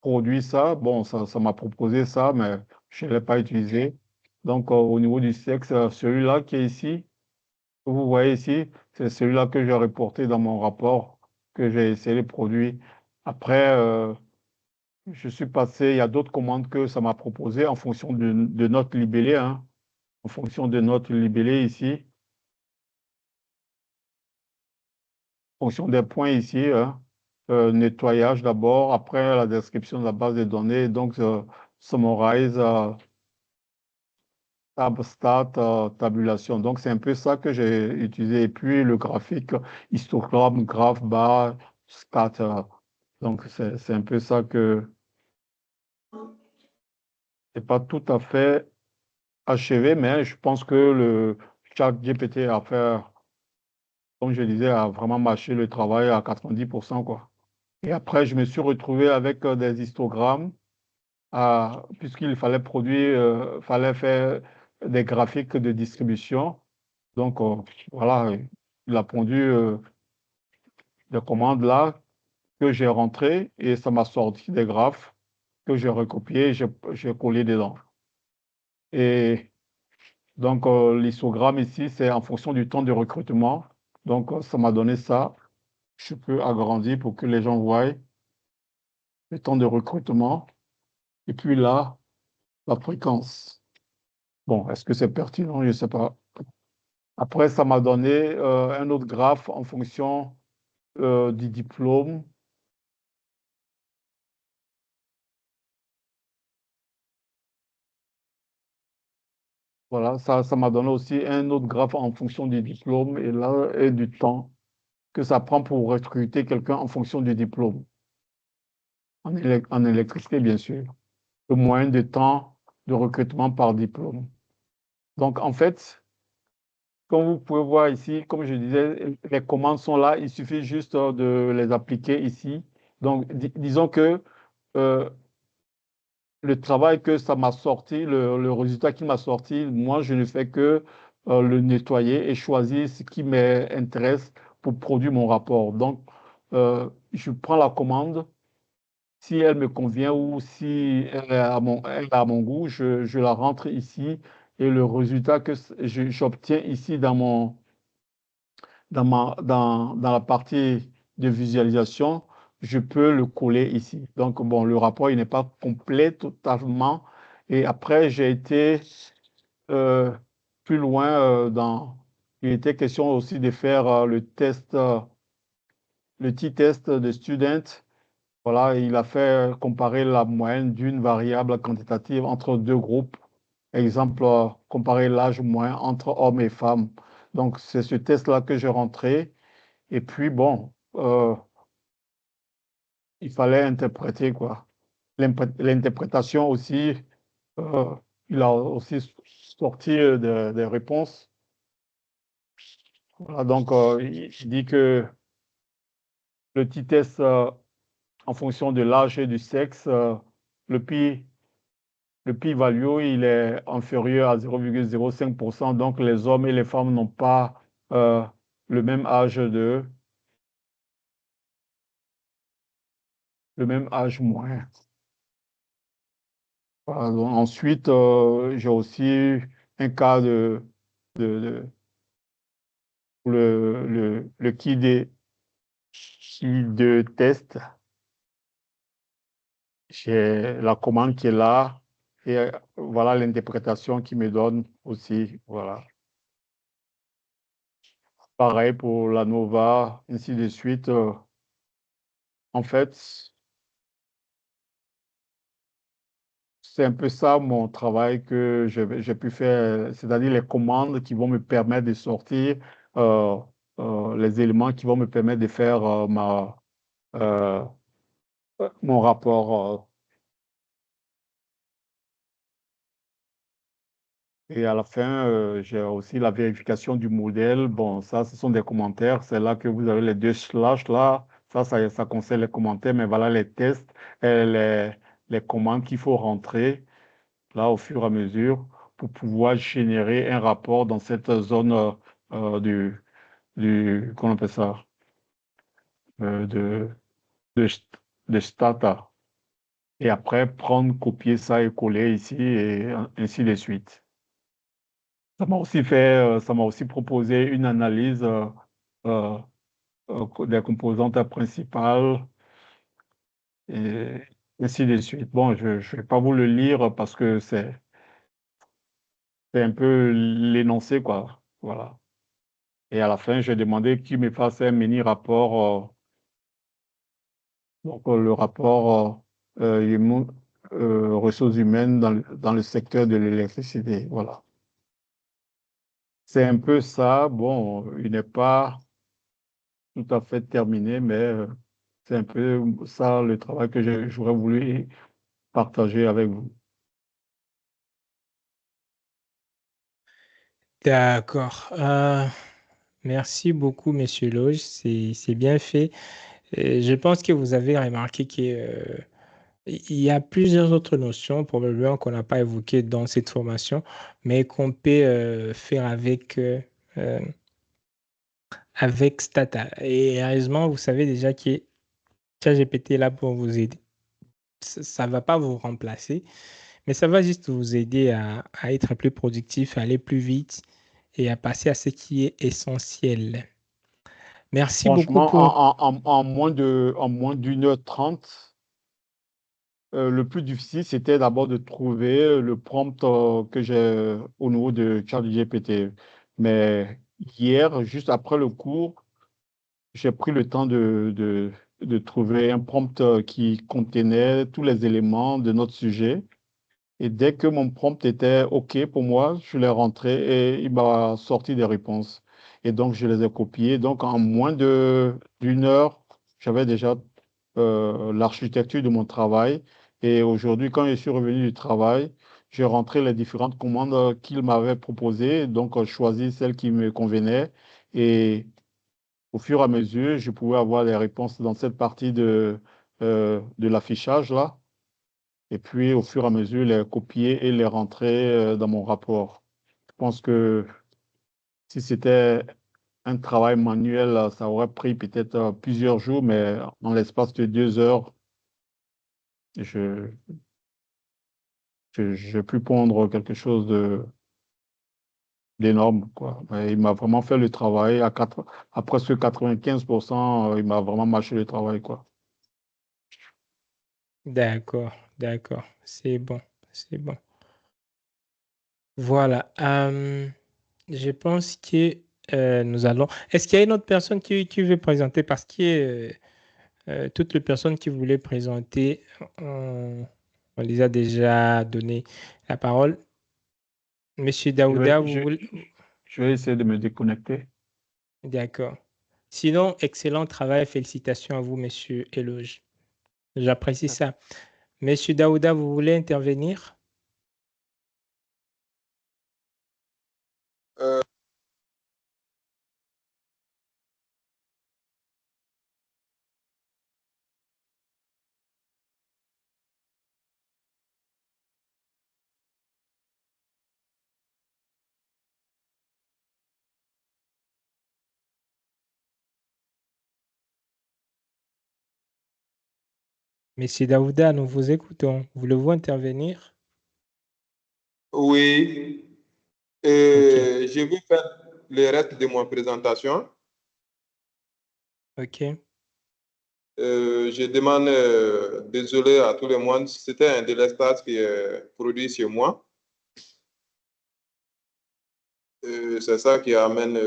produit ça. Bon, ça m'a proposé ça, mais je ne l'ai pas utilisé. Donc, au niveau du sexe, celui-là qui est ici, que vous voyez ici, c'est celui-là que j'ai reporté dans mon rapport, que j'ai essayé de produire. Après, je suis passé, il y a d'autres commandes que ça m'a proposé en fonction de notre libellé, hein, en fonction de notre libellé ici, en fonction des points ici, hein, nettoyage d'abord, après la description de la base de données, donc summarize, tab, stat, tabulation. Donc c'est un peu ça que j'ai utilisé. Et puis le graphique, histogramme, graph, bar, stat. Donc c'est un peu ça que c'est pas tout à fait achevé, mais je pense que le chat GPT a fait, comme je disais, a vraiment mâché le travail à 90%, quoi. Et après, je me suis retrouvé avec des histogrammes, puisqu'il fallait produire, fallait faire des graphiques de distribution. Donc, voilà, il a pondu des commandes là que j'ai rentrées et ça m'a sorti des graphes que j'ai recopiés et j'ai collé dedans. Et donc, l'histogramme ici, c'est en fonction du temps de recrutement. Donc, ça m'a donné ça. Je peux agrandir pour que les gens voient le temps de recrutement. Et puis là, la fréquence. Bon, est-ce que c'est pertinent? Je ne sais pas. Après, ça m'a donné un autre graphe en fonction du diplôme. Voilà, ça m'a donné aussi un autre graphe en fonction du diplôme et là, et du temps que ça prend pour recruter quelqu'un en fonction du diplôme. En électricité, bien sûr. Le moyen de temps de recrutement par diplôme. Donc, en fait, comme vous pouvez voir ici, comme je disais, les commandes sont là. Il suffit juste de les appliquer ici. Donc, disons que euh, le travail que ça m'a sorti, le résultat qui m'a sorti, moi, je ne fais que le nettoyer et choisir ce qui m'intéresse pour produire mon rapport. Donc, je prends la commande. Si elle me convient ou si elle est à mon goût, je la rentre ici et le résultat que j'obtiens ici dans la partie de visualisation, je peux le coller ici. Donc, bon, le rapport, il n'est pas complet totalement. Et après, j'ai été euh, plus loin Il était question aussi de faire le test, le t-test de student. Voilà, il a fait comparer la moyenne d'une variable quantitative entre deux groupes. Exemple, comparer l'âge moyen entre hommes et femmes. Donc, c'est ce test-là que j'ai rentré. Et puis, bon, il fallait interpréter, quoi. L'interprétation aussi, euh, il a aussi sorti des réponses. Voilà, donc, il dit que le petit test, en fonction de l'âge et du sexe, le p-value, il est inférieur à 0,05%. Donc, les hommes et les femmes n'ont pas le même âge moyen. Voilà, donc ensuite, j'ai aussi un cas le key de test. J'ai la commande qui est là et voilà l'interprétation qui me donne aussi. Voilà. Pareil pour la Nova, ainsi de suite. En fait, c'est un peu ça mon travail que j'ai pu faire, c'est-à-dire les commandes qui vont me permettre de sortir euh, les éléments qui vont me permettre de faire euh, mon rapport. Et à la fin, j'ai aussi la vérification du modèle. Bon, ça, ce sont des commentaires. C'est là que vous avez les deux slash là. Ça concerne les commentaires, mais voilà les tests et les commandes qu'il faut rentrer là au fur et à mesure pour pouvoir générer un rapport dans cette zone comment on appelle ça, euh, de, de Stata. Et après, prendre, copier ça et coller ici et ainsi de suite. Ça m'a aussi proposé une analyse des composantes principales et ainsi de suite. Bon, je ne vais pas vous le lire parce que c'est un peu l'énoncé, quoi. Voilà. Et à la fin, j'ai demandé qu'il me fasse un mini rapport, donc le rapport ressources humaines dans le secteur de l'électricité. Voilà. C'est un peu ça. Bon, il n'est pas tout à fait terminé, mais c'est un peu ça le travail que j'aurais voulu partager avec vous. D'accord. Merci beaucoup, Monsieur Loge. C'est bien fait. Je pense que vous avez remarqué qu'il y a plusieurs autres notions probablement qu'on n'a pas évoquées dans cette formation, mais qu'on peut faire euh, avec Stata. Et heureusement, vous savez déjà que ChatGPT est là pour vous aider. Ça ne va pas vous remplacer, mais ça va juste vous aider à être plus productif, à aller plus vite et à passer à ce qui est essentiel. Merci beaucoup Franchement, pour... en moins d'une heure trente, le plus difficile, c'était d'abord de trouver le prompt que j'ai au niveau de ChatGPT. Mais hier, juste après le cours, j'ai pris le temps de trouver un prompt qui contenait tous les éléments de notre sujet. Et dès que mon prompt était OK pour moi, je l'ai rentré et il m'a sorti des réponses. Et donc, je les ai copiées. Donc, en moins d'une heure, j'avais déjà l'architecture de mon travail. Et aujourd'hui, quand je suis revenu du travail, j'ai rentré les différentes commandes qu'il m'avait proposées. Donc, choisi celle qui me convenait. Et au fur et à mesure, je pouvais avoir les réponses dans cette partie de l'affichage là. Et puis, au fur et à mesure, les copier et les rentrer dans mon rapport. Je pense que si c'était un travail manuel, ça aurait pris peut-être plusieurs jours, mais en l'espace de 2 heures, je, j'ai pu pondre quelque chose d'énorme, quoi. Mais il m'a vraiment fait le travail à presque 95%, il m'a vraiment mâché le travail, quoi. D'accord, d'accord. C'est bon, c'est bon. Voilà. Je pense que nous allons... Est-ce qu'il y a une autre personne qui veut présenter? Parce que toutes les personnes qui voulaient présenter, on les a déjà donné la parole. Monsieur Je vais, Daouda, vous je, voulez... je vais essayer de me déconnecter. D'accord. Sinon, excellent travail. Félicitations à vous, monsieur Eloge. J'apprécie ça. Monsieur Daouda, vous voulez intervenir? Euh, Monsieur Daouda, nous vous écoutons. Voulez-vous intervenir? oui, OK. je vais faire le reste de ma présentation. OK. Je demande désolé à tout le monde. C'était un délestage qui est produit chez moi. C'est ça qui amène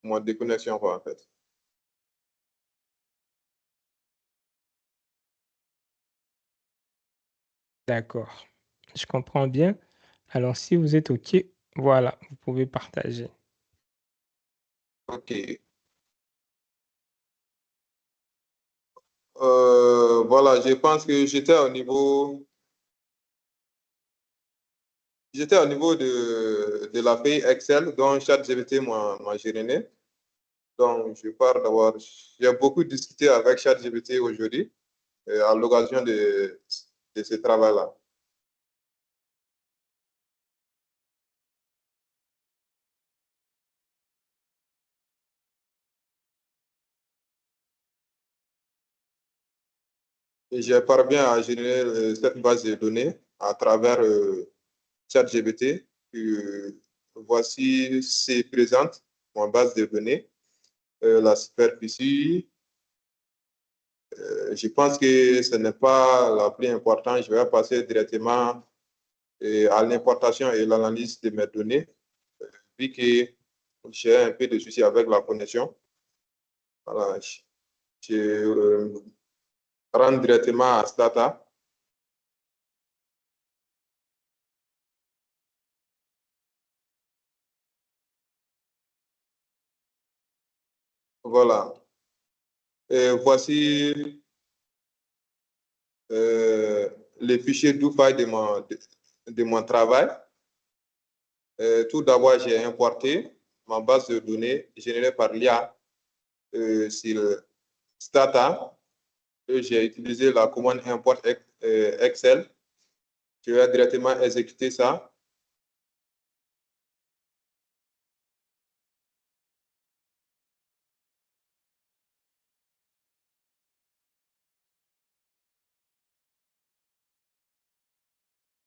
ma déconnexion, quoi, en fait. D'accord. Je comprends bien. Alors, si vous êtes OK, voilà, vous pouvez partager. OK. Voilà, je pense que j'étais au niveau de la feuille Excel dont ChatGPT m'a géré. Donc, j'ai beaucoup discuté avec ChatGPT aujourd'hui à l'occasion de ce travail-là. Et j'ai parvenu à générer cette base de données à travers ChatGPT. Voici, c'est présente, ma base de données, la superficie, Je pense que ce n'est pas la plus importante. Je vais passer directement à l'importation et l'analyse de mes données, vu que j'ai un peu de soucis avec la connexion. Voilà, je rentre directement à Stata. Voilà. Et voici les fichiers DoFi de mon travail. Tout d'abord, j'ai importé ma base de données générée par l'IA sur Stata. J'ai utilisé la commande import Excel. Je vais directement exécuter ça.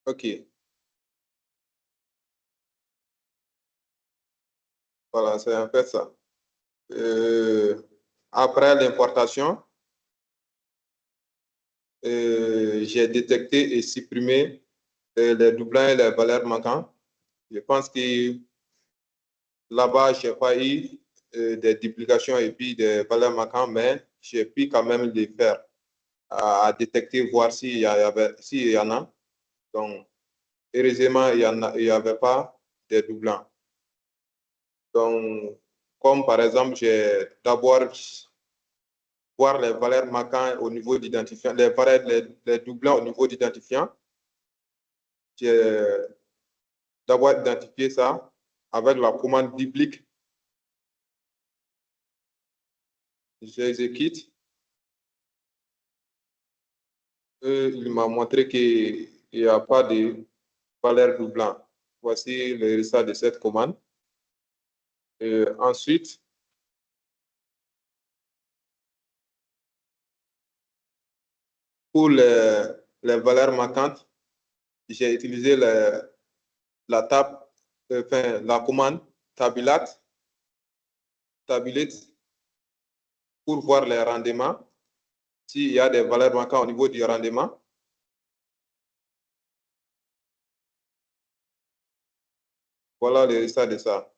OK. Voilà, c'est un peu ça. Après l'importation, j'ai détecté et supprimé les doublons et les valeurs manquantes. Je pense que là-bas, je n'ai pas eu des duplications et puis des valeurs manquantes, mais j'ai pu quand même les faire à détecter, voir s'il y en a. Donc, heureusement, il n'y avait pas de doublons. Donc, comme par exemple, j'ai d'abord voir les valeurs manquantes au niveau d'identifiant, les doublons au niveau d'identifiant. J'ai d'abord identifié ça avec la commande biblique. J'exécute. Il m'a montré qu'il n'y a pas de valeur doublant. Voici le résultat de cette commande. Ensuite, pour les valeurs manquantes, j'ai utilisé la commande tabulate pour voir les rendements. S'il y a des valeurs manquantes au niveau du rendement. Voilà le résultat de ça.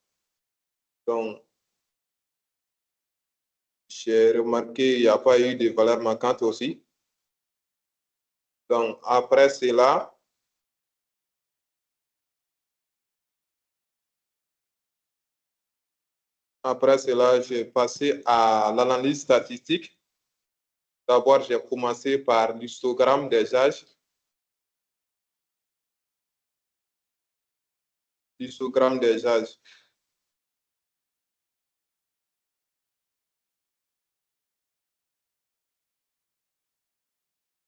Donc, j'ai remarqué qu'il n'y a pas eu de valeurs manquantes aussi. Donc, après cela, j'ai passé à l'analyse statistique. D'abord, j'ai commencé par l'histogramme des âges. L'histogramme des âges.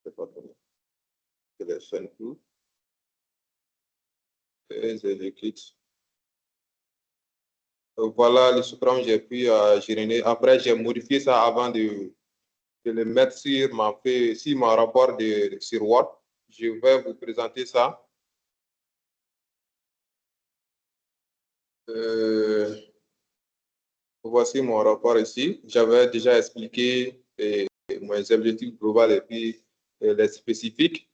C'est pas trop. Je les chaîne tout. Et j'exécute. Voilà l'histogramme, j'ai pu gérer. Après, j'ai modifié ça avant de le mettre sur mon rapport sur Word. Je vais vous présenter ça. Voici mon rapport ici. J'avais déjà expliqué mes objectifs globaux et puis les spécifiques.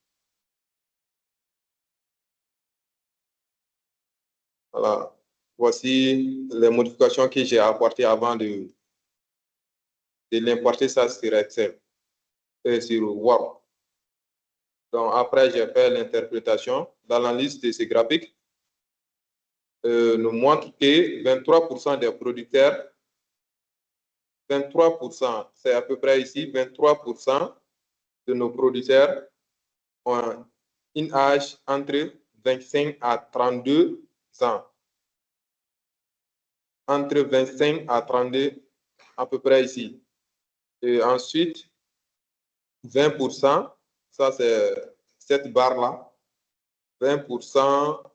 Voilà. Voici les modifications que j'ai apportées avant de l'importer ça sur Excel et sur Word. Donc après, j'ai fait l'interprétation. L'analyse de ces graphiques nous montre que 23% des producteurs, 23%, c'est à peu près ici, 23% de nos producteurs ont un âge entre 25 à 32 ans. Entre 25 à 32, à peu près ici. Et ensuite, 20%, ça c'est cette barre-là, 20%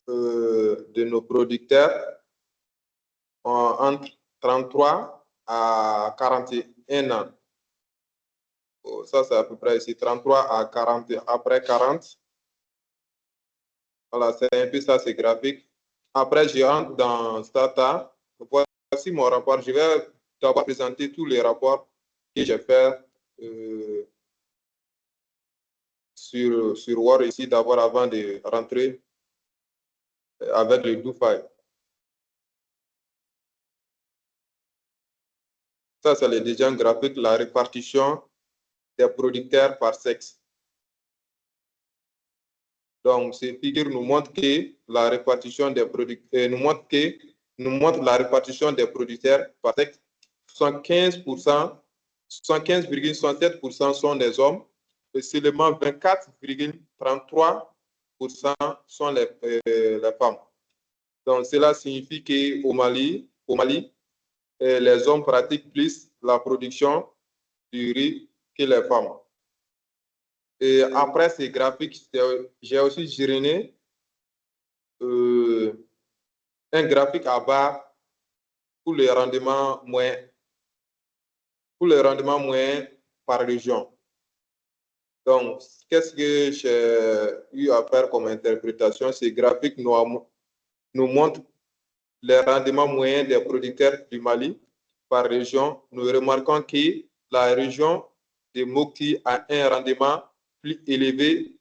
de nos producteurs ont entre 33 à 41 ans. Ça c'est à peu près ici, 33 à 40, après 40. Voilà, c'est un peu ça, c'est graphique. Après, je rentre dans Stata. Voici mon rapport. Je vais d'abord présenter tous les rapports que j'ai fait sur Word ici d'abord avant de rentrer avec le do file. Ça, c'est le deuxième graphique, la répartition des producteurs par sexe. Donc, ces figures nous montrent que la répartition des producteurs nous montre la répartition des producteurs par sexe. 75,67% sont des hommes et seulement 24,33% sont les femmes. Donc, cela signifie qu'au Mali, les hommes pratiquent plus la production du riz que les femmes. Et après ces graphiques, j'ai aussi générer un graphique à barre pour les rendements moyens par région. Donc, qu'est-ce que j'ai eu à faire comme interprétation? Ces graphiques nous montrent les rendements moyens des producteurs du Mali par région. Nous remarquons que la région de Mopti a un rendement plus élevé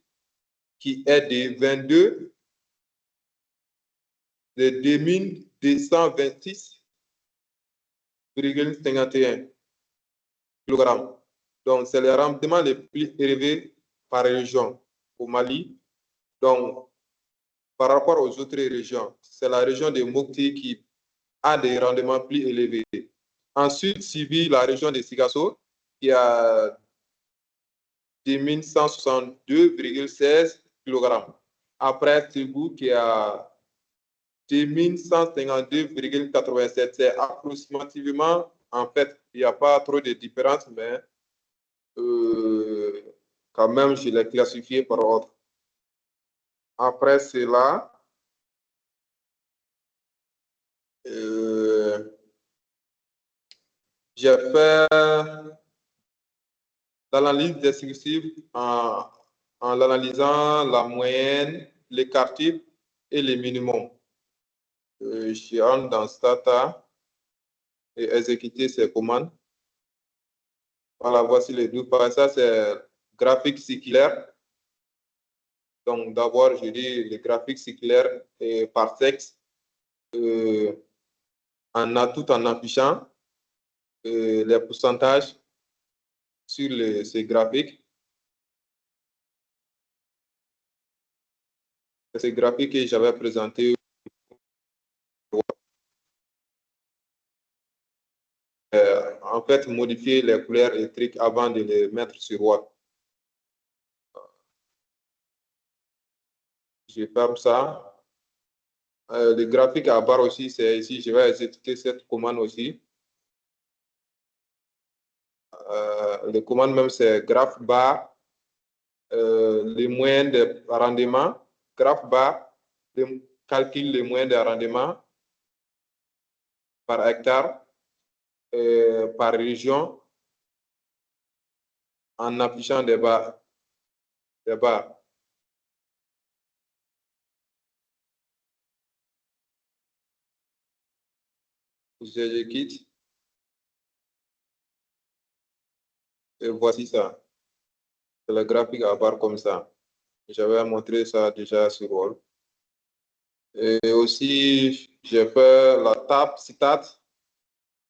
qui est de 2226,51 kg. Donc, c'est le rendement le plus élevé par région au Mali. Donc, par rapport aux autres régions, c'est la région de Mopti qui a des rendements plus élevés. Ensuite, suivi la région de Sigasso, qui a 2162,16 kg. Après, Tibou, qui a 2152,87. C'est approximativement, en fait, il n'y a pas trop de différence, mais quand même, je l'ai classifié par ordre. Après cela, j'ai fait l'analyse descriptive en analysant la moyenne, l'écart type et les minimums. Je rentre dans Stata et exécuter ces commandes. Voilà, voici les deux pages. Ça, c'est graphique cyclaire. Donc, d'abord, je dis le graphique cyclaire par sexe tout en affichant les pourcentages sur ces graphiques. Ces graphiques que j'avais présentés en fait, modifier les couleurs électriques avant de les mettre sur Word. Je ferme ça. Le graphique à barre aussi, c'est ici. Je vais exécuter cette commande aussi. Le commande même, c'est graph bar, les moyens de rendement, graph bar, calcule les moyens de rendement par hectare, par région, en affichant des barres. J'exécute. Et voici ça. C'est le graphique à barre comme ça. J'avais montré ça déjà sur Word. Et aussi, j'ai fait la table citat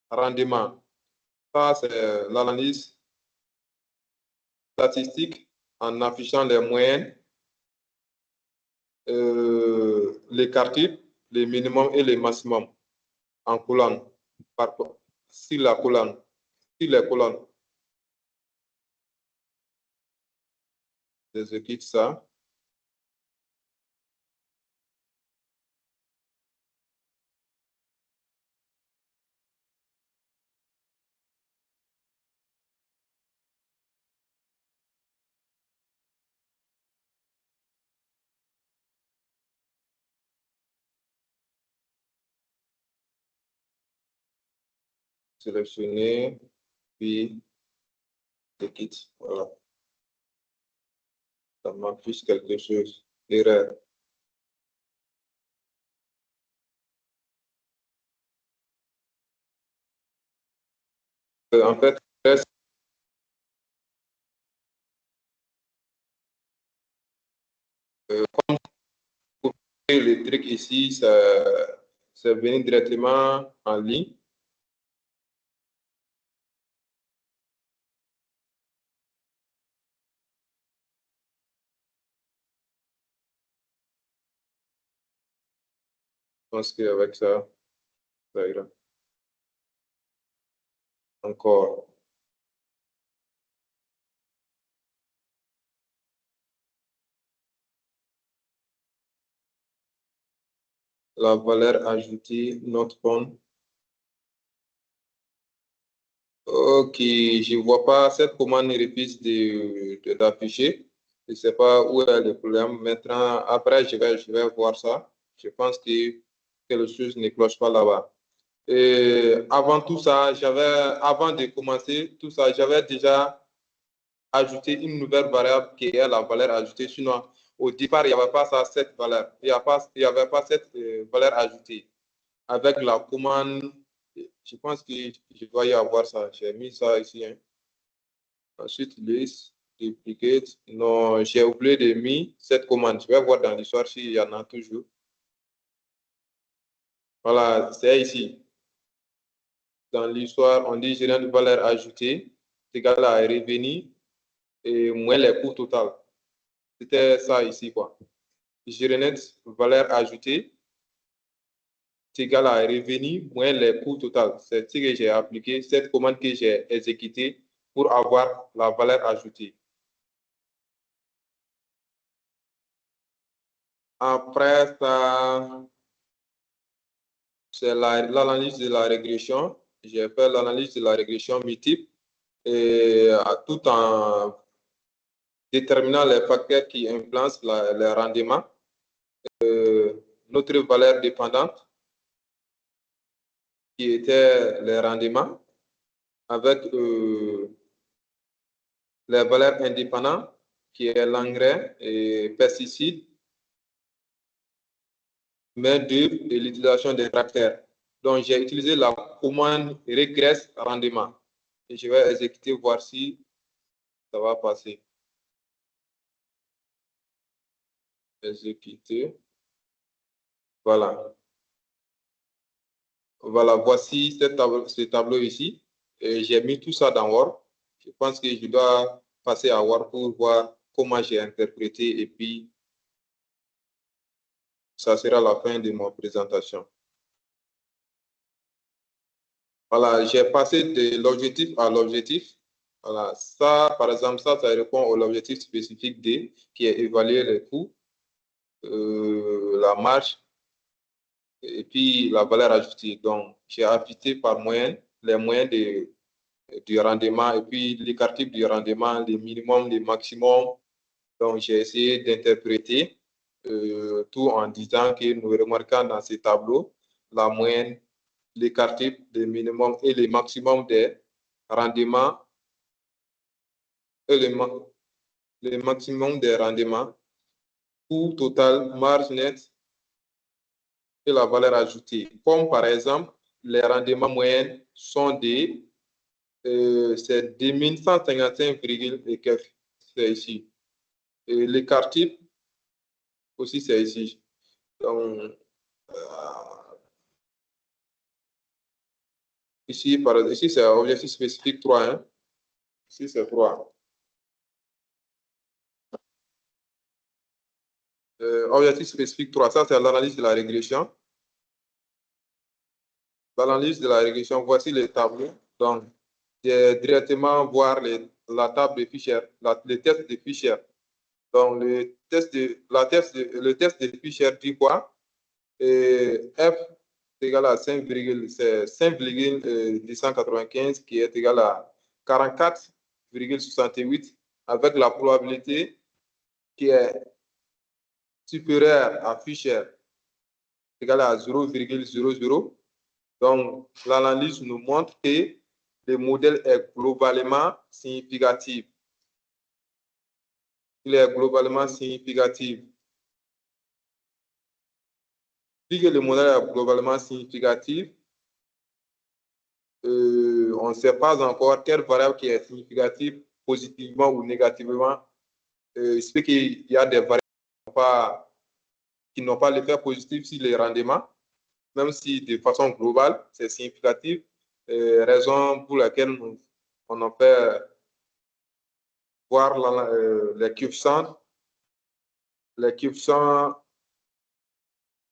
rendement. Ça, c'est l'analyse statistique en affichant les moyennes, les quartiers, les minimums et les maximums en colonne, sur la colonne, sur les colonnes. J'exécute ça. Sélectionner, puis j'exécute. Voilà. Ça m'affiche quelque chose. Erreur. En fait, Comme vous voyez le truc ici, c'est venu directement en ligne. Je pense qu'avec ça, ça ira. Encore. La valeur ajoutée, notre phone. Ok, je ne vois pas cette commande refuse d'afficher. Je ne sais pas où est le problème. Maintenant, après, je vais voir ça. Je pense que quelque chose ne cloche pas là-bas. Et avant tout ça, avant de commencer tout ça, j'avais déjà ajouté une nouvelle variable qui est la valeur ajoutée. Sinon, au départ, il n'y avait pas ça, cette valeur. Il n'y avait pas cette valeur ajoutée. Avec la commande, je pense que je dois y avoir ça. J'ai mis ça ici. Hein. Ensuite, list, duplicate. Non, j'ai oublié de mettre cette commande. Je vais voir dans l'histoire s'il y en a toujours. Voilà, c'est ici. Dans l'histoire, on dit générer une valeur ajoutée, c'est égal à revenu et moins les coûts total. C'était ça ici, quoi. Générer une valeur ajoutée, c'est égal à revenu moins les coûts total. C'est ce que j'ai appliqué, cette commande que j'ai exécutée pour avoir la valeur ajoutée. Après ça, c'est l'analyse de la régression. J'ai fait l'analyse de la régression multiple et tout en déterminant les facteurs qui influencent le rendement. Notre valeur dépendante qui était le rendement avec les valeurs indépendantes qui est l'engrais et pesticides, main-d'œuvre et l'utilisation des tracteurs. Donc, j'ai utilisé la commande regress rendement et je vais exécuter, voir si ça va passer. Exécuter. Voilà. Voilà, voici ce tableau ici. J'ai mis tout ça dans Word. Je pense que je dois passer à Word pour voir comment j'ai interprété et puis ça sera la fin de ma présentation. Voilà, j'ai passé de l'objectif à l'objectif. Voilà, ça, par exemple, ça répond à l'objectif spécifique D, qui est évaluer les coûts, la marge et puis la valeur ajoutée. Donc, j'ai appliqué par moyenne, les moyens du rendement et puis l'écart type du rendement, les minimums, les maximums. Donc, j'ai essayé d'interpréter tout en disant que nous remarquons dans ces tableaux la moyenne, l'écart type, les minimums et les maximums des rendements et le maximum des rendements, coût total, marge nette et la valeur ajoutée. Comme par exemple, les rendements moyens sont c'est 2155, et quelques, c'est ici. Et l'écart type aussi, c'est ici. Donc, ici, c'est objectif spécifique 3. Hein. Ici, c'est 3. Objectif spécifique 3, ça, c'est l'analyse de la régression. L'analyse de la régression, voici les tableaux. Donc, directement voir la table de Fisher, le test de Fisher. Donc, le test de Fisher dit quoi? Et F est égal à 5,295 qui est égal à 44,68 avec la probabilité qui est supérieure à Fisher égale à 0,00. Donc, l'analyse nous montre que le modèle est globalement significatif. Il est globalement significatif. Puisque le modèle est globalement significatif, on ne sait pas encore quelle variable qui est significative positivement ou négativement. C'est qu'il y a des variables pas l'effet positif sur les rendements, même si de façon globale, c'est significatif. Raison pour laquelle on en fait voir les coefficients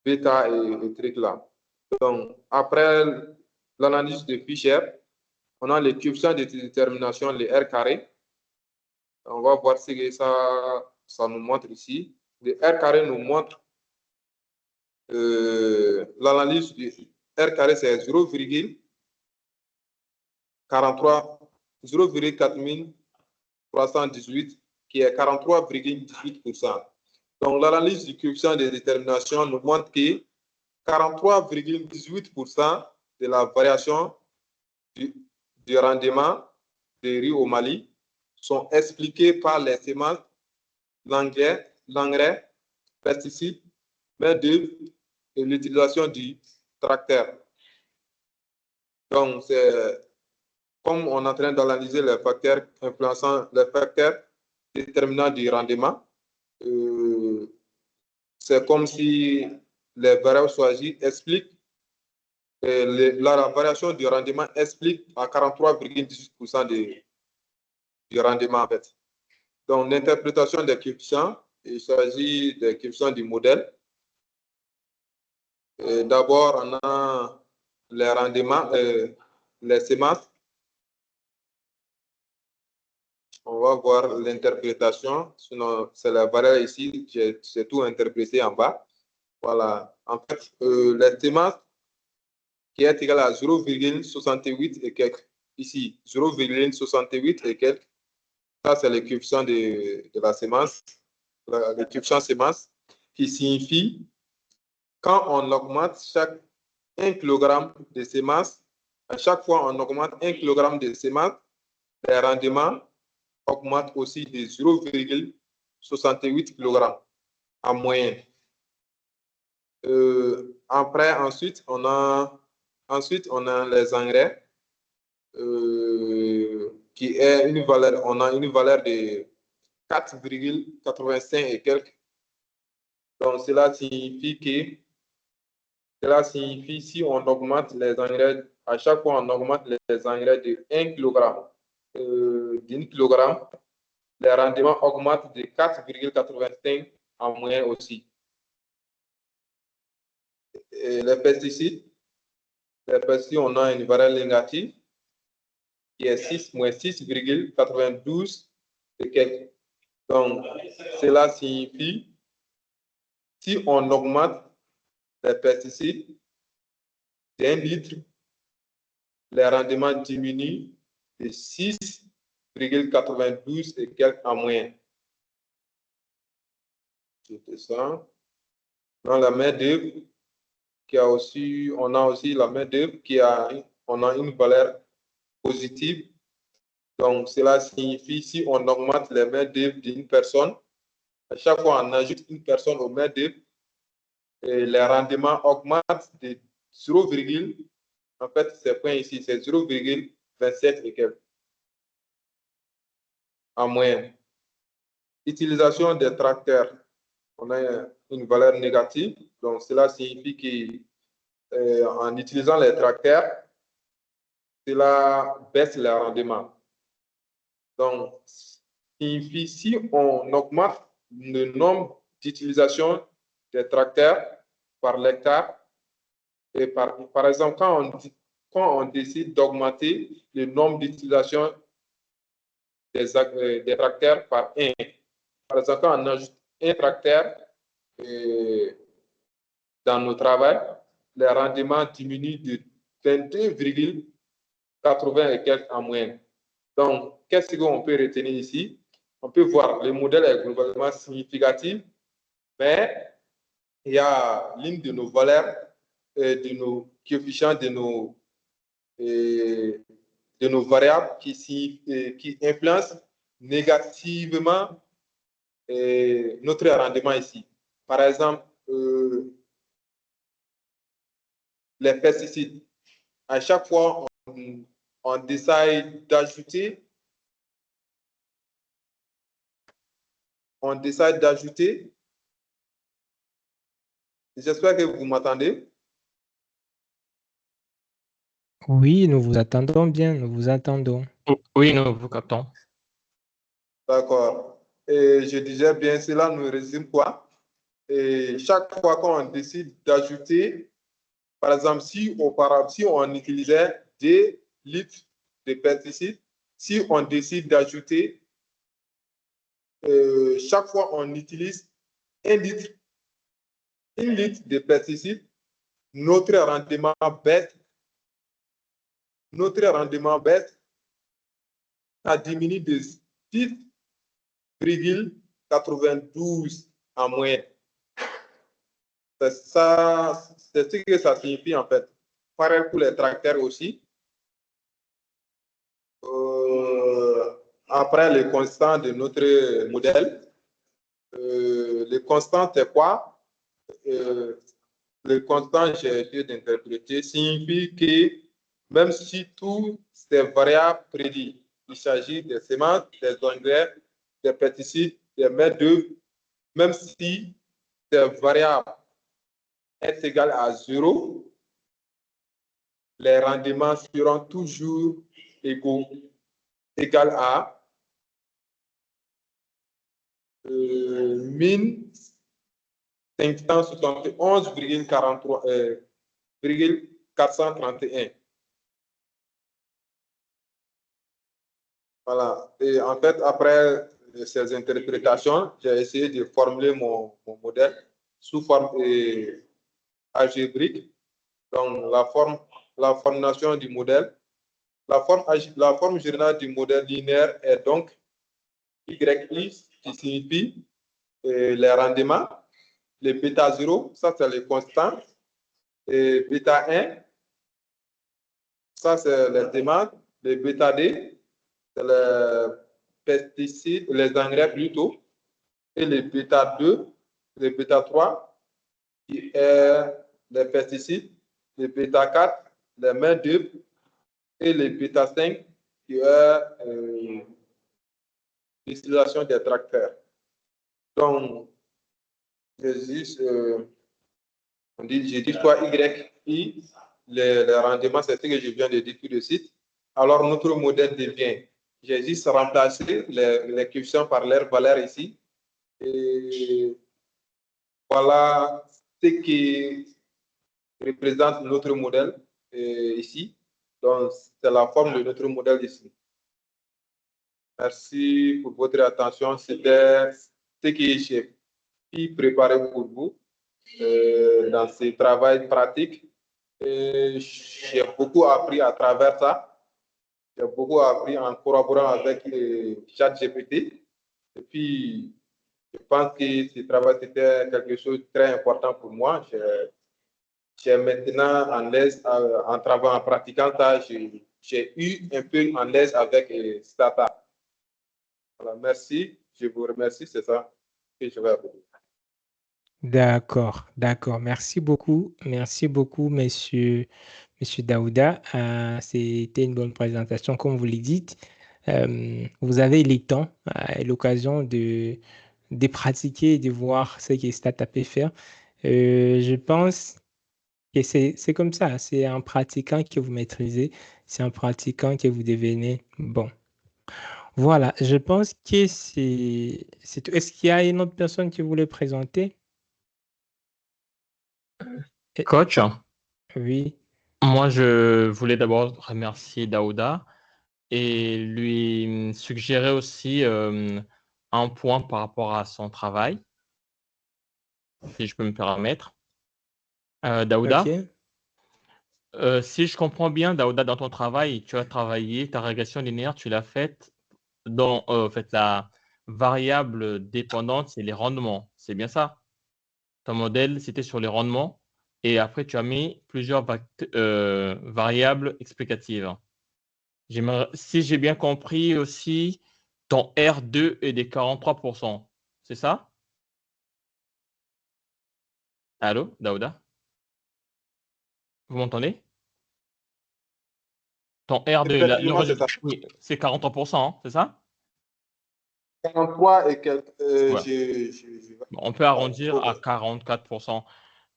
bêta et trucs là. Donc, après l'analyse de Fischer, on a les coefficients de détermination, les R carré. On va voir ce que ça nous montre ici. Le R carré nous montre l'analyse du R carré, c'est 0,4318 qui est 43,18%. Donc, l'analyse du coefficient de détermination nous montre que 43,18% de la variation du rendement des riz au Mali sont expliqués par les semences, l'engrais, pesticides, main-d'œuvre et l'utilisation du tracteur. Donc, c'est comme on est en train d'analyser les facteurs influençant les facteurs déterminants du rendement, c'est comme si les variables choisies expliquent la variation du rendement explique à 43,18% du rendement en fait. Donc, l'interprétation des coefficients, il s'agit des coefficients du modèle. D'abord, on a les rendements, les semences. On va voir l'interprétation. Sinon, c'est la variable ici. J'ai tout interprété en bas. Voilà. En fait, les semences qui est égal à 0,68 et quelques. Ici, 0,68 et quelques. Ça, c'est le coefficient de la sémence, le coefficient sémence, qui signifie quand on augmente chaque 1 kg de sémence, à chaque fois on augmente 1 kg de sémence, les rendements augmentent aussi de 0,68 kg en moyenne. Après, ensuite, on a les engrais. Qui est une valeur, on a une valeur de 4,85 et quelques. Donc, cela signifie si on augmente les engrais, à chaque fois on augmente les engrais de 1 kg, d'un kilogramme, les rendements augmentent de 4,85 en moyenne aussi. Et les pesticides, on a une variable négative qui est 6,92 et quelques. Donc, cela signifie si on augmente les pesticides d'1 litre, les rendements diminuent de 6,92 et quelques en moyenne. C'est ça. Dans la main-d'œuvre, on a aussi la main-d'œuvre on a une valeur positive. Donc, cela signifie si on augmente les main-d'œuvre d'une personne, à chaque fois on ajoute une personne aux main-d'œuvre, et les rendements augmentent de 0, en fait, ce point ici, c'est 0,27 et quelques en moyenne. Utilisation des tracteurs, on a une valeur négative, donc cela signifie qu'en utilisant les tracteurs, cela baisse les rendements. Donc, signifie si on augmente le nombre d'utilisations des tracteurs par l'hectare, et par exemple, quand on décide d'augmenter le nombre d'utilisations des tracteurs par 1, par exemple, quand on ajoute un tracteur dans nos travaux, les rendements diminuent de 22,80 et quelques en moyenne. Donc, qu'est-ce qu'on peut retenir ici? On peut voir le modèle est globalement significatif, mais il y a l'une de nos valeurs, de nos coefficients, de nos variables qui influencent négativement notre rendement ici. Par exemple, les pesticides. À chaque fois, on décide d'ajouter J'espère que vous m'entendez. Oui, nous vous attendons bien, nous vous attendons. Oui, nous vous captons. D'accord. Et je disais bien, cela nous résume quoi? Et chaque fois qu'on décide d'ajouter, par exemple, si on utilisait 2 litres de pesticides, si on décide d'ajouter, chaque fois on utilise 1 litre de pesticides, notre rendement baisse, ça diminue de 6,92 en moyenne. C'est ce que ça signifie en fait. Pareil pour les tracteurs aussi. Après les constants de notre modèle, les constants c'est quoi? Le constant, j'ai essayé d'interpréter, signifie que même si tout ces variables prédites, il s'agit des semences, des engrais, des pesticides, des main-d'œuvre, même si ces variables est égale à 0, les rendements seront toujours égaux, égal à min 571,431. Voilà. Et en fait, après ces interprétations, j'ai essayé de formuler mon modèle sous forme algébrique. Donc, la formulation du modèle. La forme générale du modèle linéaire est donc YI, qui signifie les rendements. Les bêta 0, ça c'est les constants. Et bêta 1, ça c'est les demandes. Les bêta D, c'est les pesticides, les engrais plutôt. Et les bêta 2, les bêta 3, qui est les pesticides. Les bêta 4, les main-d'œuvre. Et les bêta 5, qui est l'utilisation des tracteurs. Donc, j'ai dit soit YI, le rendement, c'est ce que je viens de dire tout de suite. Alors, notre modèle devient, j'ai juste remplacé les coefficients par leur valeur ici. Et voilà ce qui représente notre modèle ici. Donc, c'est la forme de notre modèle ici. Merci pour votre attention. C'était ce que j'ai pu préparer pour vous dans ce travail pratique. J'ai beaucoup appris à travers ça. J'ai beaucoup appris en collaborant avec ChatGPT. Et puis, je pense que ce travail, c'était quelque chose de très important pour moi. J'ai maintenant en l'aise, en travaillant, en pratiquant ça, j'ai eu un peu en l'aise avec Stata. Voilà, merci. Je vous remercie. C'est ça que je vais apporter. D'accord, d'accord. Merci beaucoup, monsieur Daouda. C'était une bonne présentation, comme vous le dites. Vous avez les temps et l'occasion de pratiquer et de voir ce que Stata peut faire. Je pense que c'est comme ça. C'est en pratiquant que vous maîtrisez. C'est en pratiquant que vous devenez bon. Voilà, je pense que c'est tout. Est-ce qu'il y a une autre personne qui voulait présenter? Coach, Oui. moi, je voulais d'abord remercier Daouda et lui suggérer aussi un point par rapport à son travail, si je peux me permettre. Daouda, Ok. si je comprends bien, Daouda, dans ton travail, tu as travaillé, ta régression linéaire, tu l'as faite dans en fait, la variable dépendante, c'est les rendements. C'est bien ça? Ton modèle, c'était sur les rendements et après, tu as mis plusieurs variables explicatives. Si j'ai bien compris aussi, ton R2 est des 43%. C'est ça? Allô, Daouda? Vous m'entendez? Ton R2, Effectivement, c'est ça. oui, c'est 43%, hein, c'est ça? 43 et quelques. Ouais. On peut arrondir à 44%.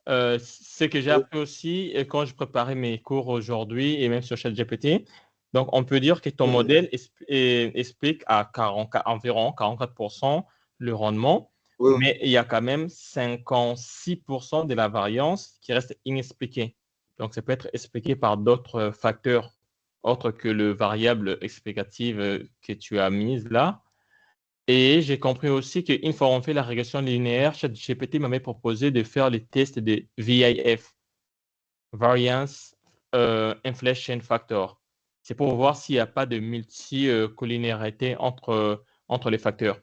ce que j'ai appris aussi quand je préparais mes cours aujourd'hui et même sur ChatGPT. Donc, on peut dire que ton modèle explique à environ 44% le rendement, mais il y a quand même 56% de la variance qui reste inexpliquée. Donc, ça peut être expliqué par d'autres facteurs autres que le variable explicative que tu as mise là. Et j'ai compris aussi qu'une fois on fait la régression linéaire, ChatGPT m'avait proposé de faire les tests de VIF, Variance Inflation Factor. C'est pour voir s'il n'y a pas de multicollinéarité entre les facteurs.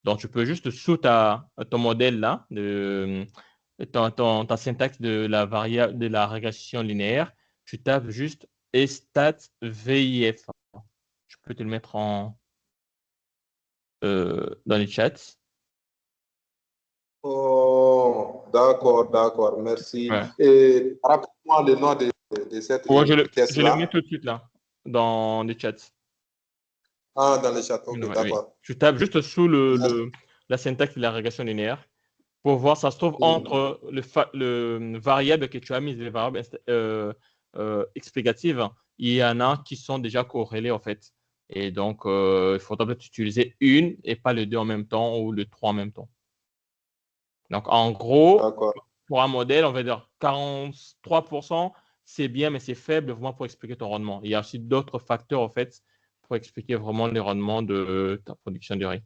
Donc, tu peux juste sous ton modèle là, ta syntaxe de la variable de la régression linéaire, tu tapes juste stat VIF. Je peux te le mettre dans les chats. Oh, d'accord, merci. Ouais. Et rappelle-moi le nom de cette je le mets là. tout de suite là, dans les chats. Ah, dans les chats, ok, Ouais, d'accord. oui. Tu tapes juste sous la syntaxe de la régression linéaire pour voir, ça se trouve entre le variable que tu as mis, les variables explicatives, il y en a qui sont déjà corrélés en fait. Et donc, il faudra peut-être utiliser une et pas les deux en même temps ou les trois en même temps. Donc, en gros, pour un modèle, on va dire 43%, c'est bien, mais c'est faible vraiment pour expliquer ton rendement. Il y a aussi d'autres facteurs, en fait, pour expliquer vraiment le rendement de ta production de riz.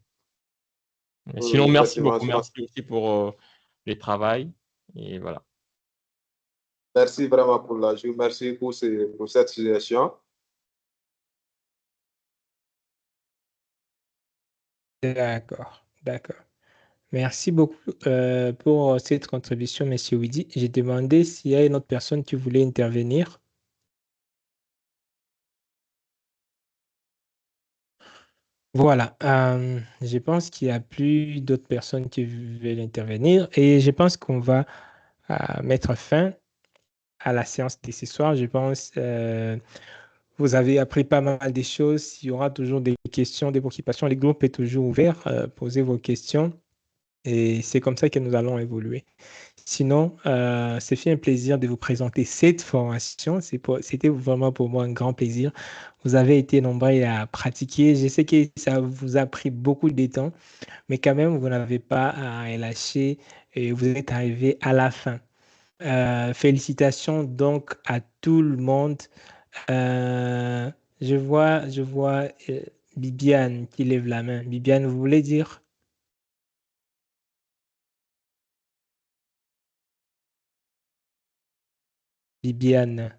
Sinon, merci beaucoup. Merci aussi pour le travail. Et voilà. Merci vraiment pour l'ajout. Merci pour cette suggestion. D'accord. Merci beaucoup pour cette contribution, Monsieur Widi. J'ai demandé s'il y a une autre personne qui voulait intervenir. Voilà. Je pense qu'il n'y a plus d'autres personnes qui veulent intervenir et je pense qu'on va mettre fin à la séance de ce soir. Je pense vous avez appris pas mal de choses. Il y aura toujours des questions, des préoccupations. Le groupe est toujours ouvert. Posez vos questions. Et c'est comme ça que nous allons évoluer. Sinon, c'est fait un plaisir de vous présenter cette formation. C'était vraiment pour moi un grand plaisir. Vous avez été nombreux à pratiquer. Je sais que ça vous a pris beaucoup de temps, mais quand même, vous n'avez pas à relâcher et vous êtes arrivé à la fin. Félicitations donc à tout le monde. Je vois Bibiane qui lève la main. Bibiane, vous voulez dire? Bibiane.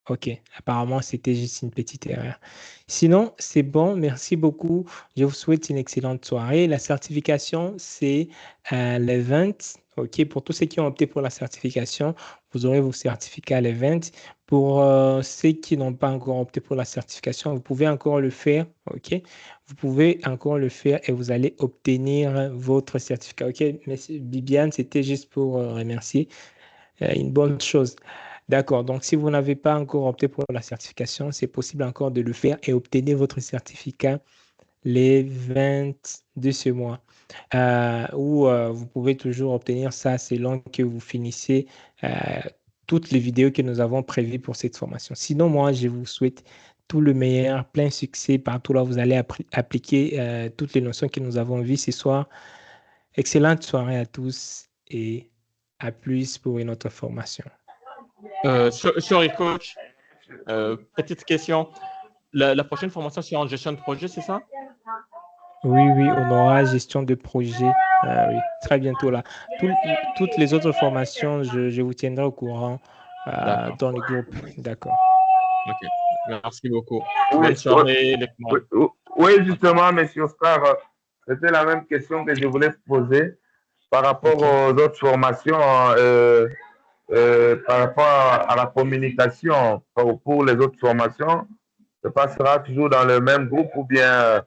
Ok, apparemment c'était juste une petite erreur. Sinon, c'est bon, merci beaucoup. Je vous souhaite une excellente soirée. La certification, c'est l'event. Ok, pour tous ceux qui ont opté pour la certification, vous aurez vos certificats à l'event. Pour ceux qui n'ont pas encore opté pour la certification, vous pouvez encore le faire. Ok, vous pouvez encore le faire et vous allez obtenir votre certificat. Ok, merci Bibiane, c'était juste pour remercier. Une bonne chose. D'accord. Donc, si vous n'avez pas encore opté pour la certification, c'est possible encore de le faire et obtenir votre certificat les 20 de ce mois. Ou vous pouvez toujours obtenir ça selon que vous finissez toutes les vidéos que nous avons prévues pour cette formation. Sinon, moi, je vous souhaite tout le meilleur, plein succès partout là. Vous allez appliquer toutes les notions que nous avons vues ce soir. Excellente soirée à tous et à plus pour une autre formation. Sorry, coach. Petite question. La prochaine formation, c'est en gestion de projet, c'est ça? Oui, on aura gestion de projet. Oui, très bientôt là. Toutes les autres formations, je vous tiendrai au courant dans le groupe. D'accord. Ok. Merci beaucoup. Oui, Bonne soirée, les camarades. Oui, justement, monsieur Oscar, c'était la même question que je voulais poser par rapport aux autres formations, par rapport à la communication pour les autres formations. Ça passera toujours dans le même groupe ou bien,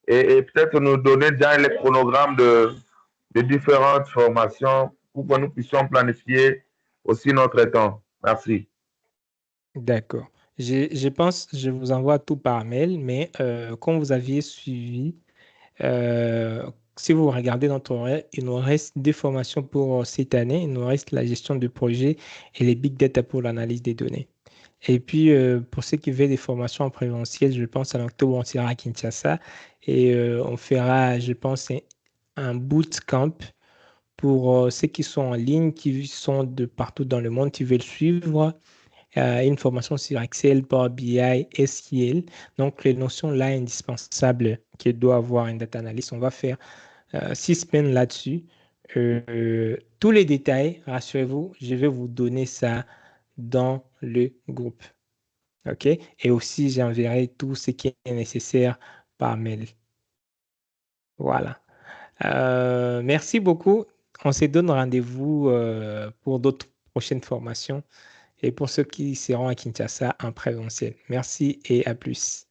et peut-être nous donner déjà les chronogrammes de différentes formations pour que nous puissions planifier aussi notre temps. Merci. D'accord. Je pense, je vous envoie tout par mail, mais comme vous aviez suivi, si vous regardez notre horaire, il nous reste 2 formations pour cette année. Il nous reste la gestion de projet et les big data pour l'analyse des données. Et puis, pour ceux qui veulent des formations en présentiel, je pense en octobre, on sera à Kinshasa et on fera, je pense, un bootcamp pour ceux qui sont en ligne, qui sont de partout dans le monde, qui veulent suivre une formation sur Excel, Power BI, SQL. Donc, les notions là indispensables que doit avoir un data analyst, on va faire 6 semaines là-dessus. Tous les détails, rassurez-vous, je vais vous donner ça dans le groupe. OK? Et aussi, j'enverrai tout ce qui est nécessaire par mail. Voilà. Merci beaucoup. On se donne rendez-vous pour d'autres prochaines formations et pour ceux qui seront à Kinshasa en présentiel. Merci et à plus.